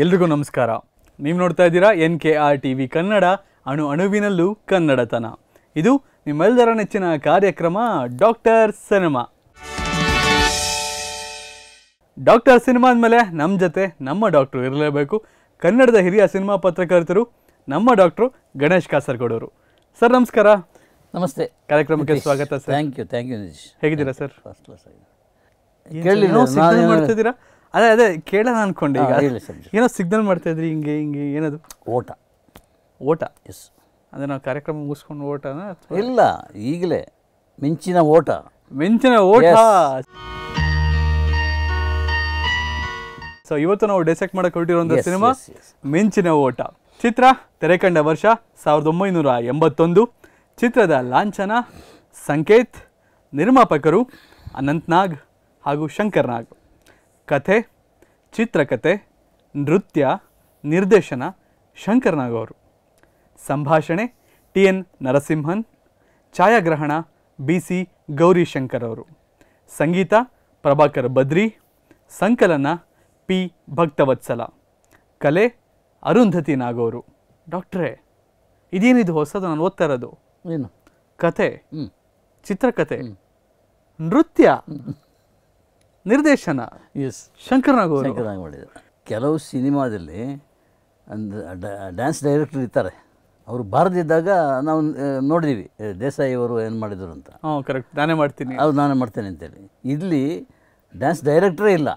ಎಲ್ರಿಗೂ ನಮಸ್ಕಾರ. ನೀವು ನೋಡ್ತಾ ಇದ್ದೀರಾ NKR TV ಕನ್ನಡ, ಅಣು ಅಣುವಿನಲ್ಲೂ ಕನ್ನಡತನ. ಇದು ನಿಮ್ಮೆಲ್ಲರ ನೆಚ್ಚಿನ ಕಾರ್ಯಕ್ರಮ ಡಾಕ್ಟರ್ ಸಿನಿಮಾ. ಡಾಕ್ಟರ್ ಸಿನಿಮಾ ಅಂದಮೇಲೆ ನಮ್ಮ ಜೊತೆ ನಮ್ಮ ಡಾಕ್ಟ್ರು ಇರಲೇಬೇಕು. ಕನ್ನಡದ ಹಿರಿಯ ಸಿನಿಮಾ ಪತ್ರಕರ್ತರು ನಮ್ಮ ಡಾಕ್ಟ್ರು ಗಣೇಶ್ ಕಾಸರಗೋಡವರು. ಸರ್ ನಮಸ್ಕಾರ. ನಮಸ್ತೆ. ಕಾರ್ಯಕ್ರಮಕ್ಕೆ ಸ್ವಾಗತ ಸರ್. Thank you Nitish. ಹೇಗಿದ್ದೀರಾ ಸರ್? ಫಸ್ಟ್ ಕ್ಲಾಸ್ ಆಗಿದೆ. ಮಾಡ್ತಿದ್ದೀರಾ? ಅದೇ ಕೇಳೋಣ ಅನ್ಕೊಂಡೆ. ಈಗ ಏನೋ ಸಿಗ್ನಲ್ ಮಾಡ್ತಾ ಇದ್ರಿ, ಹಿಂಗೆ ಏನದು? ಓಟ. ಎಸ್. ಅದೇ ನಾವು ಕಾರ್ಯಕ್ರಮ ಮುಗಿಸ್ಕೊಂಡು ಓಟನ? ಇಲ್ಲ, ಈಗಲೇ ಮಿಂಚಿನ ಓಟ. ಸೊ ಇವತ್ತು ನಾವು ಡಿಸೆಕ್ಟ್ ಮಾಡಕ್ಕೆ ಹೊರಟಿರೋ ಸಿನಿಮಾ ಮಿಂಚಿನ ಓಟ. ಚಿತ್ರ ತೆರೆ ಕಂಡ ವರ್ಷ 1981. ಚಿತ್ರದ ಲಾಂಛನ ಸಂಕೇತ್, ನಿರ್ಮಾಪಕರು ಅನಂತ್ ನಾಗ್ ಹಾಗೂ ಶಂಕರ್ ನಾಗ್. ಕಥೆ, ಚಿತ್ರಕಥೆ, ನೃತ್ಯ, ನಿರ್ದೇಶನ ಶಂಕರ್ ನಾಗ್ ಅವರು. ಸಂಭಾಷಣೆ TN ನರಸಿಂಹನ್. ಛಾಯಾಗ್ರಹಣ BC ಗೌರಿಶಂಕರ್ ಅವರು. ಸಂಗೀತ ಪ್ರಭಾಕರ್ ಬದ್ರಿ. ಸಂಕಲನ P ಭಕ್ತವತ್ಸಲ. ಕಲೆ ಅರುಂಧತಿ ನಾಗ್ ಅವರು. ಡಾಕ್ಟ್ರೇ, ಇದೇನಿದು ಹೊಸದು ನಾನು ಓದ್ತಾ ಇರೋದು? ಏನು? ಕಥೆ, ಚಿತ್ರಕಥೆ, ನೃತ್ಯ, ನಿರ್ದೇಶನ ಎಸ್ ಶಂಕರ್ ನಾಗ್ ಅವರು. ಶಂಕರ್ ನಾಗ್ ಮಾಡಿದ್ದಾರೆ. ಕೆಲವು ಸಿನಿಮಾದಲ್ಲಿ ಡ್ಯಾನ್ಸ್ ಡೈರೆಕ್ಟರ್ ಇರ್ತಾರೆ, ಅವರು ಬಾರದಿದ್ದಾಗ ನಾವು ನೋಡಿದ್ದೀವಿ ದೇಸಾಯಿ ಅವರು ಏನು ಮಾಡಿದರು ಅಂತ. ಕರೆಕ್ಟ್, ನಾನೇ ಮಾಡ್ತೀನಿ, ಅದು ನಾನೇ ಮಾಡ್ತೇನೆ ಅಂತೇಳಿ. ಇಲ್ಲಿ ಡ್ಯಾನ್ಸ್ ಡೈರೆಕ್ಟ್ರೇ ಇಲ್ಲ,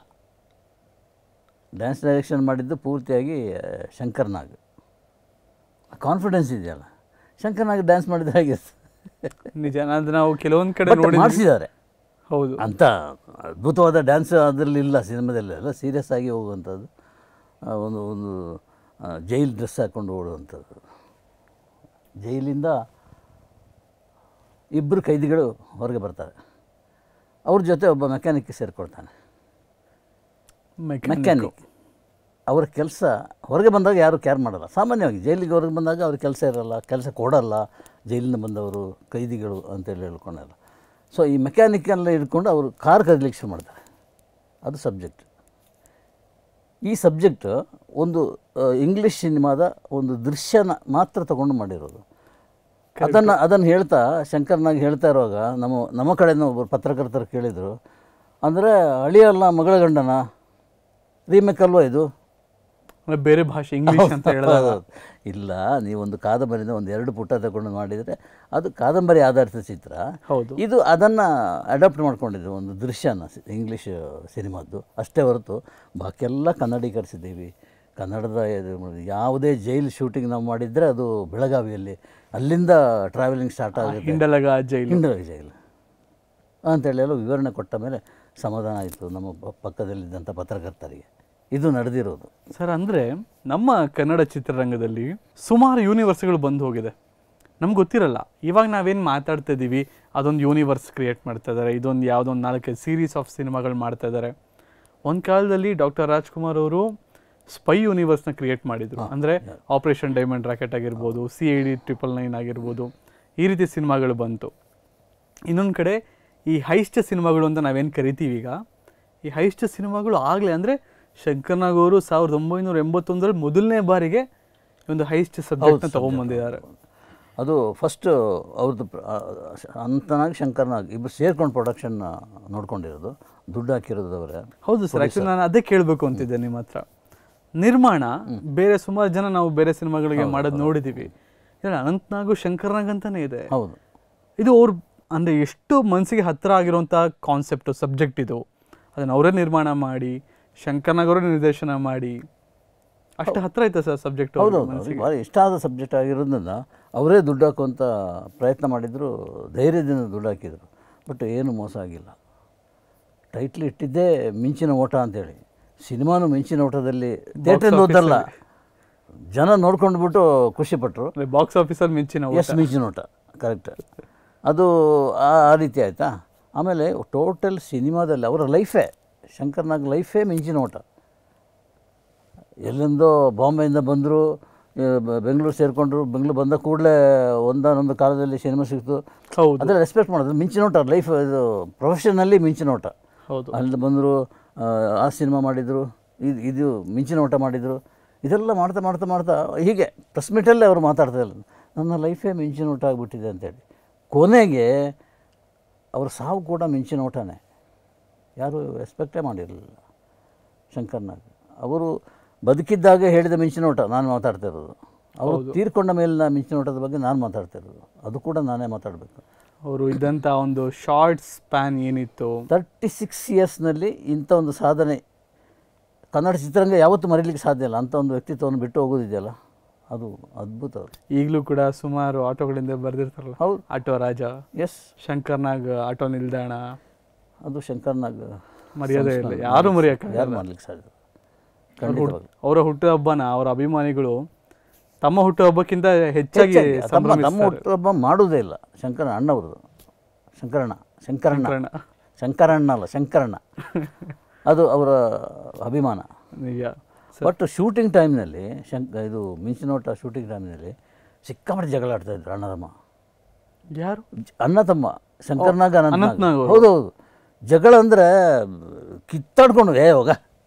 ಡ್ಯಾನ್ಸ್ ಡೈರೆಕ್ಷನ್ ಮಾಡಿದ್ದು ಪೂರ್ತಿಯಾಗಿ ಶಂಕರ್ ನಾಗ್. ಕಾನ್ಫಿಡೆನ್ಸ್ ಇದೆಯಲ್ಲ, ಶಂಕರ್ ನಾಗ್ ಡ್ಯಾನ್ಸ್ ಮಾಡಿದ ಹಾಗೆ ನಿಜ. ಅದು ನಾವು ಕೆಲವೊಂದು ಕಡೆ ನೋಡಿ ಮಾಡಿಸಿದ್ದಾರೆ. ಹೌದು, ಅಂಥ ಅದ್ಭುತವಾದ ಡ್ಯಾನ್ಸ್ ಅದರಲ್ಲಿ ಇಲ್ಲ ಸಿನಿಮಾದಲ್ಲೆಲ್ಲ. ಸೀರಿಯಸ್ ಆಗಿ ಹೋಗುವಂಥದ್ದು, ಒಂದು ಜೈಲ್ ಡ್ರೆಸ್ ಹಾಕ್ಕೊಂಡು ಓಡುವಂಥದ್ದು. ಜೈಲಿಂದ ಇಬ್ಬರು ಕೈದಿಗಳು ಹೊರಗೆ ಬರ್ತಾರೆ, ಅವ್ರ ಜೊತೆ ಒಬ್ಬ ಮೆಕ್ಯಾನಿಕ್ ಸೇರಿಕೊಳ್ತಾನೆ. ಮೆಕ್ಯಾನಿಕ್ ಅವ್ರ ಕೆಲಸ ಹೊರಗೆ ಬಂದಾಗ ಯಾರು ಕೇರ್ ಮಾಡಲ್ಲ. ಸಾಮಾನ್ಯವಾಗಿ ಜೈಲಿಗೆ ಹೊರಗೆ ಬಂದಾಗ ಅವ್ರ ಕೆಲಸ ಇರಲ್ಲ, ಕೆಲಸ ಕೊಡಲ್ಲ, ಜೈಲಿಂದ ಬಂದವರು ಕೈದಿಗಳು ಅಂತೇಳಿ ಹೇಳ್ಕೊಂಡಲ್ಲ. ಸೊ ಈ ಮೆಕ್ಯಾನಿಕಲ್ಲ ಹಿಡ್ಕೊಂಡು ಅವರು ಕಾರ್ ಕದಲಿಕ್ಕೆ ಶುರು ಮಾಡ್ತಾರೆ. ಅದು ಸಬ್ಜೆಕ್ಟ್. ಈ ಸಬ್ಜೆಕ್ಟ್ ಒಂದು ಇಂಗ್ಲೀಷ್ ಸಿನಿಮಾದ ಒಂದು ದೃಶ್ಯನ ಮಾತ್ರ ತಗೊಂಡು ಮಾಡಿರೋದು. ಅದನ್ನು ಹೇಳ್ತಾ ಶಂಕರ್ ನಾಗ್ ಹೇಳ್ತಾ ಇರುವಾಗ ನಮ್ಮ ಕಡೆಯಿಂದ ಒಬ್ಬರು ಪತ್ರಕರ್ತರು ಕೇಳಿದರು, ಅಂದರೆ ಅಳಿಯಲ್ಲ ಮಗಳ ಗಂಡನ ರೀಮೇಕ್ ಅಲ್ವಾ ಇದು? ಬೇರೆ ಭಾಷೆ ಇಂಗ್ಲೀಷ್ ಅಂತ ಹೇಳಿದಾಗ ಇಲ್ಲ, ನೀವೊಂದು ಕಾದಂಬರಿಯಿಂದ ಒಂದು 2 ಪುಟ ತಗೊಂಡು ಮಾಡಿದರೆ ಅದು ಕಾದಂಬರಿ ಆಧಾರಿತ ಚಿತ್ರ. ಹೌದು, ಇದು ಅದನ್ನು ಅಡಾಪ್ಟ್ ಮಾಡ್ಕೊಂಡಿದ್ದು ಒಂದು ದೃಶ್ಯನ ಇಂಗ್ಲೀಷ್ ಸಿನಿಮಾದ್ದು ಅಷ್ಟೇ ಹೊರತು ಬಾಕಿಯೆಲ್ಲ ಕನ್ನಡೀಕರಿಸಿದ್ದೀವಿ. ಕನ್ನಡದ ಯಾವುದೇ ಜೈಲ್ ಶೂಟಿಂಗ್ ನಾವು ಮಾಡಿದರೆ ಅದು ಬೆಳಗಾವಿಯಲ್ಲಿ, ಅಲ್ಲಿಂದ ಟ್ರಾವೆಲಿಂಗ್ ಸ್ಟಾರ್ಟ್ ಆಗುತ್ತೆ. ಹಿಂಡಲಗ ಜೈಲು ಅಂತೇಳಿ ಎಲ್ಲ ವಿವರಣೆ ಕೊಟ್ಟ ಮೇಲೆ ಸಮಾಧಾನ ಆಯಿತು ನಮ್ಮ ಪಕ್ಕದಲ್ಲಿದ್ದಂಥ ಪತ್ರಕರ್ತರಿಗೆ. ಇದು ನಡೆದಿರೋದು ಸರ್. ಅಂದರೆ ನಮ್ಮ ಕನ್ನಡ ಚಿತ್ರರಂಗದಲ್ಲಿ ಸುಮಾರು ಯೂನಿವರ್ಸ್ಗಳು ಬಂದು ಹೋಗಿದೆ, ನಮ್ಗೆ ಗೊತ್ತಿರಲ್ಲ. ಇವಾಗ ನಾವೇನು ಮಾತಾಡ್ತಾ ಇದ್ದೀವಿ ಅದೊಂದು ಯೂನಿವರ್ಸ್ ಕ್ರಿಯೇಟ್ ಮಾಡ್ತಾ ಇದ್ದಾರೆ. ಇದೊಂದು ಯಾವುದೋ ಒಂದು 4 ಸೀರೀಸ್ ಆಫ್ ಸಿನಿಮಾಗಳು ಮಾಡ್ತಾ ಇದ್ದಾರೆ. ಒಂದು ಕಾಲದಲ್ಲಿ ಡಾಕ್ಟರ್ ರಾಜ್ಕುಮಾರ್ ಅವರು ಸ್ಪೈ ಯೂನಿವರ್ಸ್ನ ಕ್ರಿಯೇಟ್ ಮಾಡಿದರು. ಅಂದರೆ ಆಪರೇಷನ್ ಡೈಮಂಡ್ ರಾಕೆಟ್ ಆಗಿರ್ಬೋದು, CID 999 ಆಗಿರ್ಬೋದು, ಈ ರೀತಿ ಸಿನಿಮಾಗಳು ಬಂತು. ಇನ್ನೊಂದು ಕಡೆ ಈ ಹೈಸ್ಟ್ ಸಿನಿಮಾಗಳು ಅಂತ ನಾವೇನು ಕರಿತೀವಿ, ಈಗ ಈ ಹೈಸ್ಟ್ ಸಿನಿಮಾಗಳು ಆಗಲೇ ಅಂದರೆ ಶಂಕರ್ ನಾಗ್ ಅವರು 1981 ಮೊದಲನೇ ಬಾರಿಗೆ ಒಂದು ಹೈಸ್ಟ್ ಸಬ್ಜೆಕ್ಟ್ನ ತೊಗೊಂಬಂದಿದ್ದಾರೆ. ಅದು ಫಸ್ಟ್ ಅವ್ರದ್ದು ಅನಂತನಾಗ್ ಶಂಕರ್ ನಾಗ್ ಇಬ್ಬರು ಸೇರ್ಕೊಂಡು ಪ್ರೊಡಕ್ಷನ್ ನೋಡ್ಕೊಂಡಿರೋದು, ದುಡ್ಡು ಹಾಕಿರೋದು ಅವರೇ. ಹೌದು ಸರ್, ಆ್ಯಕ್ಚುಲಿ ನಾನು ಅದೇ ಕೇಳಬೇಕು ಅಂತಿದ್ದೆ ನಿಮ್ಮ ಹತ್ರ. ನಿರ್ಮಾಣ ಬೇರೆ ಸುಮಾರು ಜನ ನಾವು ಬೇರೆ ಸಿನಿಮಾಗಳಿಗೆ ಮಾಡೋದು ನೋಡಿದ್ದೀವಿ. ಅನಂತ್ ನಾಗು ಶಂಕರ್ ನಾಗ್ ಅಂತಲೇ ಇದೆ. ಹೌದು, ಇದು ಅವ್ರು ಅಂದರೆ ಎಷ್ಟು ಮನಸ್ಸಿಗೆ ಹತ್ತಿರ ಆಗಿರುವಂಥ ಕಾನ್ಸೆಪ್ಟು, ಸಬ್ಜೆಕ್ಟ್ ಇದು. ಅದನ್ನು ಅವರೇ ನಿರ್ಮಾಣ ಮಾಡಿ ಶಂಕರ್ ನಾಗ್ ಅವರೇ ನಿರ್ದೇಶನ ಮಾಡಿ ಅಷ್ಟು ಹತ್ತಿರ ಐತೆ ಸರ್ ಸಬ್ಜೆಕ್ಟ್. ಹೌದು, ಭಾಳ ಇಷ್ಟ ಆದ ಸಬ್ಜೆಕ್ಟ್ ಆಗಿರೋದ್ರಿಂದ ಅವರೇ ದುಡ್ಡು ಹಾಕುವಂಥ ಪ್ರಯತ್ನ ಮಾಡಿದರು, ಧೈರ್ಯದಿಂದ ದುಡ್ಡು ಹಾಕಿದರು. ಬಟ್ ಏನು ಮೋಸ ಆಗಿಲ್ಲ. ಟೈಟ್ಲ್ ಇಟ್ಟಿದ್ದೇ ಮಿಂಚಿನ ಓಟ ಅಂತೇಳಿ. ಸಿನಿಮಾನು ಮಿಂಚಿನ ಓಟದಲ್ಲಿ ಥಿಯೇಟ್ರಿಂದ ಓದಲ್ಲ, ಜನ ನೋಡ್ಕೊಂಡ್ಬಿಟ್ಟು ಖುಷಿಪಟ್ಟರು. ಬಾಕ್ಸ್ ಆಫೀಸಲ್ಲಿ ಮಿಂಚಿನ ಓಟ ಕರೆಕ್ಟ್. ಅದು ಆ ರೀತಿ ಆಯಿತಾ. ಆಮೇಲೆ ಟೋಟಲ್ ಸಿನಿಮಾದಲ್ಲಿ ಅವರ ಲೈಫೇ, ಶಂಕರ್ ನಾಗ್ ಲೈಫೇ ಮಿಂಚಿನ ಓಟ. ಎಲ್ಲೊಂದೋ ಬಾಂಬೆಯಿಂದ ಬಂದರು, ಬೆಂಗಳೂರು ಸೇರಿಕೊಂಡ್ರು. ಬೆಂಗಳೂರು ಬಂದ ಕೂಡಲೇ ಒಂದೊಂದು ಕಾಲದಲ್ಲಿ ಸಿನಿಮಾ ಸಿಕ್ತು, ಅದೆಲ್ಲ ರೆಸ್ಪೆಕ್ಟ್ ಮಾಡೋದು. ಮಿಂಚಿನ ಓಟ ಲೈಫ್, ಇದು ಪ್ರೊಫೆಷನಲ್ಲಿ ಮಿಂಚಿನ ಓಟ. ಹೌದು, ಅಲ್ಲಿ ಬಂದರು, ಆ ಸಿನಿಮಾ ಮಾಡಿದರು, ಇದು ಮಿಂಚಿನ ಓಟ ಮಾಡಿದರು, ಇದೆಲ್ಲ ಮಾಡ್ತಾ ಮಾಡ್ತಾ ಮಾಡ್ತಾ ಹೀಗೆ ಪ್ರೆಸ್ ಮೀಟಲ್ಲೇ ಅವರು ಮಾತಾಡ್ತಾ ಇಲ್ಲ, ನನ್ನ ಲೈಫೇ ಮಿಂಚಿನ ಓಟ ಆಗಿಬಿಟ್ಟಿದೆ ಅಂತೇಳಿ. ಕೊನೆಗೆ ಅವ್ರ ಸಾವು ಕೂಡ ಮಿಂಚಿನ ಓಟನೇ, ಯಾರೂ ಎಕ್ಸ್ಪೆಕ್ಟೇ ಮಾಡಿರಲಿಲ್ಲ. ಶಂಕರ್ನಾಗ್ ಅವರು ಬದುಕಿದ್ದಾಗ ಹೇಳಿದ ಮಿಂಚಿನ ಓಟ ನಾನು ಮಾತಾಡ್ತಾ ಇರೋದು, ಅವರು ತೀರ್ಕೊಂಡ ಮೇಲಿನ ಮಿಂಚಿನ ಓಟದ ಬಗ್ಗೆ ನಾನು ಮಾತಾಡ್ತಾ ಇರೋದು, ಅದು ಕೂಡ ನಾನೇ ಮಾತಾಡಬೇಕು. ಅವರು ಇದ್ದಂಥ ಒಂದು ಶಾರ್ಟ್ ಸ್ಪ್ಯಾನ್ ಏನಿತ್ತು, 36 ಇಯರ್ಸ್ನಲ್ಲಿ ಇಂಥ ಒಂದು ಸಾಧನೆ ಕನ್ನಡ ಚಿತ್ರರಂಗ ಯಾವತ್ತೂ ಮರೀಲಿಕ್ಕೆ ಸಾಧ್ಯ ಇಲ್ಲ. ಅಂಥ ಒಂದು ವ್ಯಕ್ತಿತ್ವವನ್ನು ಬಿಟ್ಟು ಹೋಗೋದಿದೆಯಲ್ಲ, ಅದು ಅದ್ಭುತ. ಅವರು ಈಗಲೂ ಕೂಡ ಸುಮಾರು ಆಟೋಗಳಿಂದ ಬರೆದಿರ್ತಾರಲ್ಲ, ಹೌದು, ಆಟೋ ರಾಜ, ಎಸ್, ಶಂಕರ್ನಾಗ್ ಆಟೋ ನಿಲ್ದಾಣ, ಅದು ಶಂಕರ್ನಾಗ್ ಮರ್ಯಾದೆ ಇಲ್ಲ, ಯಾರು ಮರೆಯೋಕ್ಕೆ ಯಾರು ಮಾಡಲಿಕ್ಕೆ ಸಾಧ್ಯ ಖಂಡಿತವಾಗಿ. ಅವರ ಹುಟ್ಟುಹಬ್ಬನ ಅವರ ಅಭಿಮಾನಿಗಳು ತಮ್ಮ ಹುಟ್ಟುಹಬ್ಬಕ್ಕಿಂತ ಹೆಚ್ಚಾಗಿ ತಮ್ಮ ಹುಟ್ಟುಹಬ್ಬ ಮಾಡುವುದೇ ಇಲ್ಲ. ಅಣ್ಣವ್ರದ್ದು ಶಂಕರಣ್ಣ ಅಲ್ಲ, ಶಂಕರಣ್ಣ ಅದು ಅವರ ಅಭಿಮಾನ. ನಿಜ. ಬಟ್ ಶೂಟಿಂಗ್ ಟೈಮ್ನಲ್ಲಿ ಇದು ಮಿಂಚಿನೋಟ ಶೂಟಿಂಗ್ ಟೈಮ್ನಲ್ಲಿ ಸಿಕ್ಕಾಪಟ್ಟೆ ಜಗಳ ಆಡ್ತಾಯಿದ್ರು ಅಣ್ಣ ತಮ್ಮ. ಯಾರು? ಅಣ್ಣ ತಮ್ಮ, ಶಂಕರ್ನಾಗ್ ಅನಂತ್ನಾಗ್. ಹೌದು, ಜಗಳ ಅಂದರೆ ಕಿತ್ತಾಡ್ಕೊಂಡು ಹೋಗ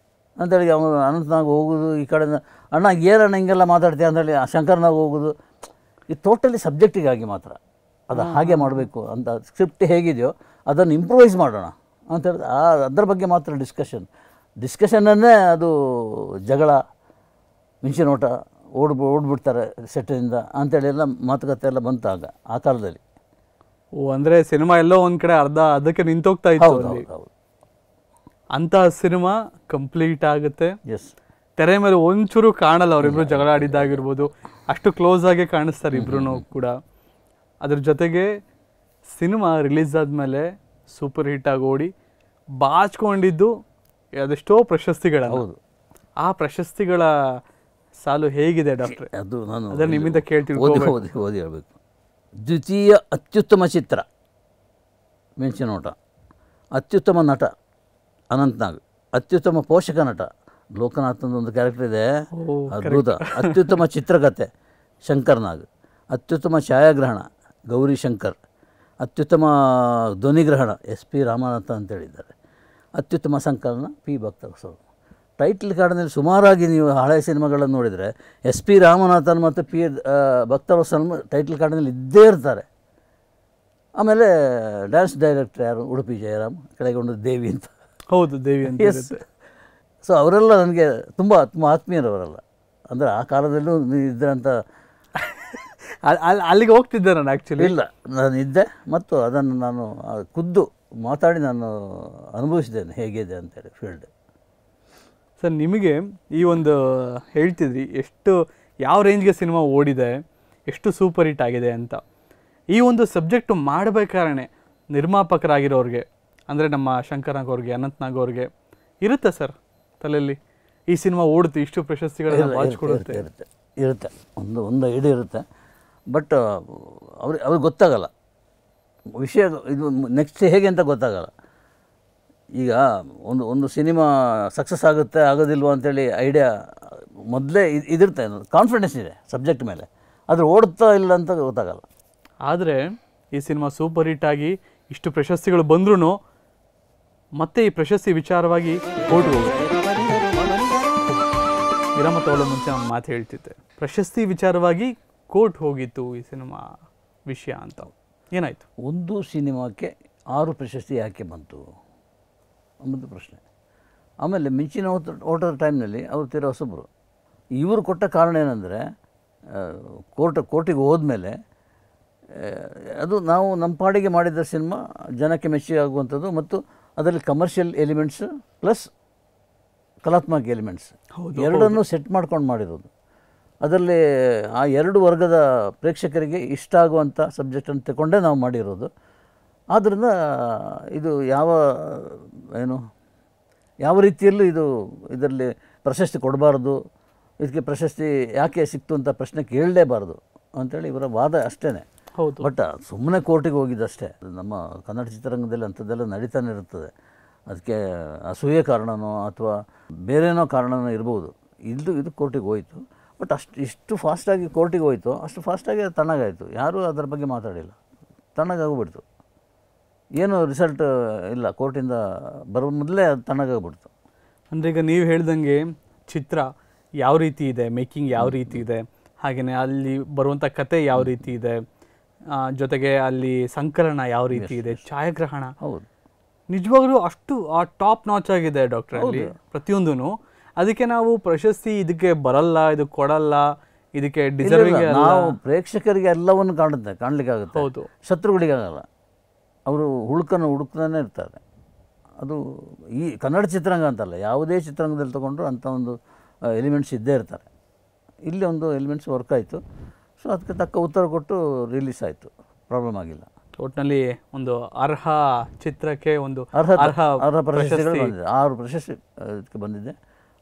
ಅಂತೇಳಿ ಅವನು ಅನಂತ್ನಾಗ್ ಹೋಗೋದು, ಈ ಕಡೆಯಿಂದ ಅಣ್ಣ ಏನಣ್ಣ ಹಿಂಗೆಲ್ಲ ಮಾತಾಡ್ತೀಯ ಅಂತೇಳಿ ಶಂಕರ್ನಾಗ್ ಹೋಗೋದು. ಇದು ಟೋಟಲಿ ಸಬ್ಜೆಕ್ಟಿಗಾಗಿ ಮಾತ್ರ, ಅದು ಹಾಗೆ ಮಾಡಬೇಕು ಅಂತ ಸ್ಕ್ರಿಪ್ಟ್ ಹೇಗಿದೆಯೋ ಅದನ್ನು ಇಂಪ್ರೂವೈಸ್ ಮಾಡೋಣ ಅಂತೇಳಿ ಅದರ ಬಗ್ಗೆ ಮಾತ್ರ ಡಿಸ್ಕಷನ್ನನ್ನೇ ಅದು ಜಗಳ, ಮಿಂಚಿನೋಟ, ಓಡ್ಬಿಡ್ತಾರೆ ಸೆಟ್ಟಿನಿಂದ ಅಂತೇಳಿ ಎಲ್ಲ ಮಾತುಕತೆ ಎಲ್ಲ ಬಂತಾಗ ಆ ಕಾಲದಲ್ಲಿ. ಓ, ಅಂದರೆ ಸಿನಿಮಾ ಎಲ್ಲೋ ಒಂದು ಕಡೆ ಅದಕ್ಕೆ ನಿಂತೋಗ್ತಾ ಇತ್ತು. ಹೌದು, ಅಂಥ ಸಿನಿಮಾ ಕಂಪ್ಲೀಟ್ ಆಗುತ್ತೆ. ಎಸ್, ತೆರೆ ಮೇಲೆ ಒಂಚೂರು ಕಾಣಲ್ಲ ಅವರಿಬ್ರು ಜಗಳ ಆಡಿದ್ದಾಗಿರ್ಬೋದು, ಅಷ್ಟು ಕ್ಲೋಸ್ ಆಗಿ ಕಾಣಿಸ್ತಾರೆ ಇಬ್ರು ಕೂಡ. ಅದ್ರ ಜೊತೆಗೆ ಸಿನಿಮಾ ರಿಲೀಸ್ ಆದಮೇಲೆ ಸೂಪರ್ ಹಿಟ್ ಆಗಿ ಓಡಿ ಬಾಚ್ಕೊಂಡಿದ್ದು ಅದೆಷ್ಟೋ ಪ್ರಶಸ್ತಿಗಳನ್ನು. ಹೌದು, ಆ ಪ್ರಶಸ್ತಿಗಳ ಸಾಲು ಹೇಗಿದೆ ಡಾಕ್ಟ್ರೆ? ಅದು ನಾನು ಅದನ್ನ ನಿಮ್ಮಿಂದ ಓದಿ ಹೇಳಬೇಕು. ದ್ವಿತೀಯ ಅತ್ಯುತ್ತಮ ಚಿತ್ರ ಮಿಂಚಿನೋಟ, ಅತ್ಯುತ್ತಮ ನಟ ಅನಂತ್ನಾಗ್, ಅತ್ಯುತ್ತಮ ಪೋಷಕ ನಟ ಲೋಕನಾಥ್ನದು ಒಂದು ಕ್ಯಾರೆಕ್ಟರ್ ಇದೆ, ಅದ್ಭುತ. ಅತ್ಯುತ್ತಮ ಚಿತ್ರಕಥೆ ಶಂಕರ್ನಾಗ್, ಅತ್ಯುತ್ತಮ ಛಾಯಾಗ್ರಹಣ ಗೌರಿ ಶಂಕರ್, ಅತ್ಯುತ್ತಮ ಧ್ವನಿಗ್ರಹಣ SP ರಾಮನಾಥ ಅಂತೇಳಿದ್ದಾರೆ, ಅತ್ಯುತ್ತಮ ಸಂಕಲನ P ಭಕ್ತವತ್ಸಲ. ಟೈಟಲ್ ಕಾರ್ಡ್ನಲ್ಲಿ ಸುಮಾರಾಗಿ ನೀವು ಹಳೆ ಸಿನಿಮಾಗಳನ್ನು ನೋಡಿದರೆ SP ರಾಮನಾಥನ್ ಮತ್ತು P ಭಕ್ತವತ್ಸಲ ಟೈಟಲ್ ಕಾರ್ಡ್ನಲ್ಲಿ ಇದ್ದೇ ಇರ್ತಾರೆ. ಆಮೇಲೆ ಡ್ಯಾನ್ಸ್ ಡೈರೆಕ್ಟರ್ ಯಾರು? ಉಡುಪಿ ಜಯರಾಮ್, ಕೆಳಗೊಂಡು ದೇವಿ ಅಂತ. ಹೌದು, ದೇವಿ ಅಂತ. ಎಸ್. ಸೊ ಅವರೆಲ್ಲ ನನಗೆ ತುಂಬ ತುಂಬ ಆತ್ಮೀಯರವರೆಲ್ಲ. ಅಂದರೆ ಆ ಕಾಲದಲ್ಲೂ ಇದ್ರಂಥ ಅಲ್ಲಿಗೆ ಹೋಗ್ತಿದ್ದೆ ನಾನು ಆ್ಯಕ್ಚುಲಿ. ಇಲ್ಲ, ನಾನು ಇದ್ದೆ ಮತ್ತು ಅದನ್ನು ನಾನು ಖುದ್ದು ಮಾತಾಡಿ ನಾನು ಅನುಭವಿಸಿದ್ದೇನೆ ಹೇಗಿದೆ ಅಂತೇಳಿ ಫೀಲ್ಡ್. ಸರ್, ನಿಮಗೆ ಈ ಒಂದು ಹೇಳ್ತಿದ್ರಿ ಎಷ್ಟು ಯಾವ ರೇಂಜ್ಗೆ ಸಿನಿಮಾ ಓಡಿದೆ, ಎಷ್ಟು ಸೂಪರ್ ಹಿಟ್ ಆಗಿದೆ ಅಂತ. ಈ ಒಂದು ಸಬ್ಜೆಕ್ಟು ಮಾಡಬೇಕಾದ್ರೆ ನಿರ್ಮಾಪಕರಾಗಿರೋರಿಗೆ, ಅಂದರೆ ನಮ್ಮ ಶಂಕರ್ನಾಗ್ ಅವ್ರಿಗೆ, ಅನಂತ್ನಾಗ್ ಅವ್ರಿಗೆ ಇರುತ್ತೆ ಸರ್ ತಲೆಯಲ್ಲಿ ಈ ಸಿನಿಮಾ ಓಡುತ್ತೆ, ಇಷ್ಟು ಪ್ರಶಸ್ತಿಗಳನ್ನ ಬಾಚಿಕೊಡುತ್ತೆ? ಇರುತ್ತೆ, ಒಂದು ಐಡಿಯಾ ಇರುತ್ತೆ. ಬಟ್ ಅವ್ರಿಗೆ ಗೊತ್ತಾಗಲ್ಲ ವಿಷಯ, ಇದು ನೆಕ್ಸ್ಟ್ ಹೇಗೆ ಅಂತ ಗೊತ್ತಾಗಲ್ಲ. ಈಗ ಒಂದು ಸಿನಿಮಾ ಸಕ್ಸಸ್ ಆಗುತ್ತೆ ಆಗೋದಿಲ್ವ ಅಂತೇಳಿ ಐಡಿಯಾ ಮೊದಲೇ ಇದಿರುತ್ತೆ, ಕಾನ್ಫಿಡೆನ್ಸ್ ಇದೆ ಸಬ್ಜೆಕ್ಟ್ ಮೇಲೆ, ಆದರೆ ಓಡುತ್ತಾ ಇಲ್ಲ ಅಂತ ಗೊತ್ತಾಗಲ್ಲ. ಆದರೆ ಈ ಸಿನಿಮಾ ಸೂಪರ್ ಹಿಟ್ ಆಗಿ ಇಷ್ಟು ಪ್ರಶಸ್ತಿಗಳು ಬಂದ್ರೂ ಮತ್ತೆ ಈ ಪ್ರಶಸ್ತಿ ವಿಚಾರವಾಗಿ ಕೋರ್ಟ್ಗೆ ಹೋಗುತ್ತೆ. ವಿರಾಮ ತಗೊಳ್ಳೋ ಮುಂಚೆ ಒಂದು ಮಾತು ಹೇಳ್ತಿದ್ದೆ, ಪ್ರಶಸ್ತಿ ವಿಚಾರವಾಗಿ ಕೋರ್ಟ್ ಹೋಗಿತ್ತು ಈ ಸಿನಿಮಾ ವಿಷಯ ಅಂತ. ಏನಾಯಿತು? ಒಂದು ಸಿನಿಮಾಕ್ಕೆ 6 ಪ್ರಶಸ್ತಿ ಯಾಕೆ ಬಂತು ಅನ್ನೋದು ಪ್ರಶ್ನೆ. ಆಮೇಲೆ ಮಿಂಚಿನ ಓಟದ ಟೈಮ್ನಲ್ಲಿ ಅವರು ತೀರಾ ಹೊಸಬರು. ಇವರು ಕೊಟ್ಟ ಕಾರಣ ಏನಂದರೆ, ಕೋರ್ಟಿಗೆ ಹೋದ್ಮೇಲೆ ಅದು ನಾವು ನಮ್ಮ ಪಾಡಿಗೆ ಮಾಡಿದ ಸಿನಿಮಾ ಜನಕ್ಕೆ ಮೆಚ್ಚಿ ಆಗುವಂಥದ್ದು, ಮತ್ತು ಅದರಲ್ಲಿ ಕಮರ್ಷಿಯಲ್ ಎಲಿಮೆಂಟ್ಸ್ ಪ್ಲಸ್ ಕಲಾತ್ಮಕ ಎಲಿಮೆಂಟ್ಸ್ ಎರಡನ್ನೂ ಸೆಟ್ ಮಾಡ್ಕೊಂಡು ಮಾಡಿರೋದು. ಅದರಲ್ಲಿ ಆ 2 ವರ್ಗದ ಪ್ರೇಕ್ಷಕರಿಗೆ ಇಷ್ಟ ಆಗುವಂಥ ಸಬ್ಜೆಕ್ಟನ್ನು ತಗೊಂಡೇ ನಾವು ಮಾಡಿರೋದು. ಆದ್ದರಿಂದ ಇದು ಯಾವ ರೀತಿಯಲ್ಲೂ ಇದರಲ್ಲಿ ಪ್ರಶಸ್ತಿ ಕೊಡಬಾರ್ದು, ಇದಕ್ಕೆ ಪ್ರಶಸ್ತಿ ಯಾಕೆ ಸಿಕ್ತು ಅಂತ ಪ್ರಶ್ನೆ ಕೇಳಲೇಬಾರ್ದು ಅಂಥೇಳಿ ಇವರ ವಾದ ಅಷ್ಟೇ. ಹೌದು. ಬಟ್ ಸುಮ್ಮನೆ ಕೋರ್ಟಿಗೆ ಹೋಗಿದ್ದಷ್ಟೇ. ನಮ್ಮ ಕನ್ನಡ ಚಿತ್ರರಂಗದಲ್ಲಿ ಅಂಥದ್ದೆಲ್ಲ ನಡೀತಾನೆ ಇರ್ತದೆ. ಅದಕ್ಕೆ ಅಸೂಯೆ ಕಾರಣನೋ ಅಥವಾ ಬೇರೆನೋ ಕಾರಣನೋ ಇರ್ಬೋದು. ಇದು ಕೋರ್ಟಿಗೆ ಹೋಯಿತು. ಬಟ್ ಇಷ್ಟು ಫಾಸ್ಟಾಗಿ ಕೋರ್ಟಿಗೆ ಹೋಯಿತು, ಅಷ್ಟು ಫಾಸ್ಟಾಗಿ ಅದು ತಣ್ಣಗಾಯಿತು. ಯಾರೂ ಅದರ ಬಗ್ಗೆ ಮಾತಾಡಿಲ್ಲ, ತಣ್ಣಗಾಗ್ಬಿಡ್ತು. ಏನು ರಿಸಲ್ಟ್ ಇಲ್ಲ, ಕೋರ್ಟಿಂದ ಬರೋ ಮೊದಲೇ ಅದು ತಣ್ಣಗಾಗ್ಬಿಡ್ತು. ಅಂದರೆ ಈಗ ನೀವು ಹೇಳ್ದಂಗೆ ಚಿತ್ರ ಯಾವ ರೀತಿ ಇದೆ, ಮೇಕಿಂಗ್ ಯಾವ ರೀತಿ ಇದೆ, ಹಾಗೆಯೇ ಅಲ್ಲಿ ಬರುವಂಥ ಕತೆ ಯಾವ ರೀತಿ ಇದೆ, ಜೊತೆಗೆ ಅಲ್ಲಿ ಸಂಕಲನ ಯಾವ ರೀತಿ ಇದೆ, ಛಾಯಾಗ್ರಹಣ ಹೌದು ನಿಜವಾಗ್ಲೂ ಅಷ್ಟು ಟಾಪ್ ನಾಚ್ ಆಗಿದೆ ಡಾಕ್ಟರ್ ಅಲ್ಲಿ ಪ್ರತಿಯೊಂದೂ. ಅದಕ್ಕೆ ನಾವು ಪ್ರಶಸ್ತಿ ಇದಕ್ಕೆ ಬರಲ್ಲ, ಇದು ಕೊಡಲ್ಲ, ಇದಕ್ಕೆ ಡಿಸರ್ವಿಂಗ್ ನಾವು ಪ್ರೇಕ್ಷಕರಿಗೆ ಎಲ್ಲವನ್ನು ಕಾಣಲಿಕ್ಕಾಗುತ್ತೆ, ಹೌದು, ಶತ್ರುಗಳಿಗಾಗಲ್ಲ. ಅವರು ಹುಡುಕ್ತಾನೆ ಇರ್ತಾರೆ. ಅದು ಈ ಕನ್ನಡ ಚಿತ್ರರಂಗ ಅಂತಲ್ಲ, ಯಾವುದೇ ಚಿತ್ರರಂಗದಲ್ಲಿ ತೊಗೊಂಡ್ರು ಅಂಥ ಒಂದು ಎಲಿಮೆಂಟ್ಸ್ ಇದ್ದೇ ಇರ್ತಾರೆ. ಇಲ್ಲಿ ಒಂದು ಎಲಿಮೆಂಟ್ಸ್ ವರ್ಕ್ ಆಯಿತು, ಸೊ ಅದಕ್ಕೆ ತಕ್ಕ ಉತ್ತರ ಕೊಟ್ಟು ರಿಲೀಸ್ ಆಯಿತು, ಪ್ರಾಬ್ಲಮ್ ಆಗಿಲ್ಲ. ಒಟ್ಟಿನಲ್ಲಿ ಒಂದು ಅರ್ಹ ಚಿತ್ರಕ್ಕೆ ಒಂದು ಅರ್ಹ ಪ್ರಶಸ್ತಿಗಳು ಬಂದಿದೆ. 6 ಪ್ರಶಸ್ತಿ ಇದಕ್ಕೆ ಬಂದಿದೆ.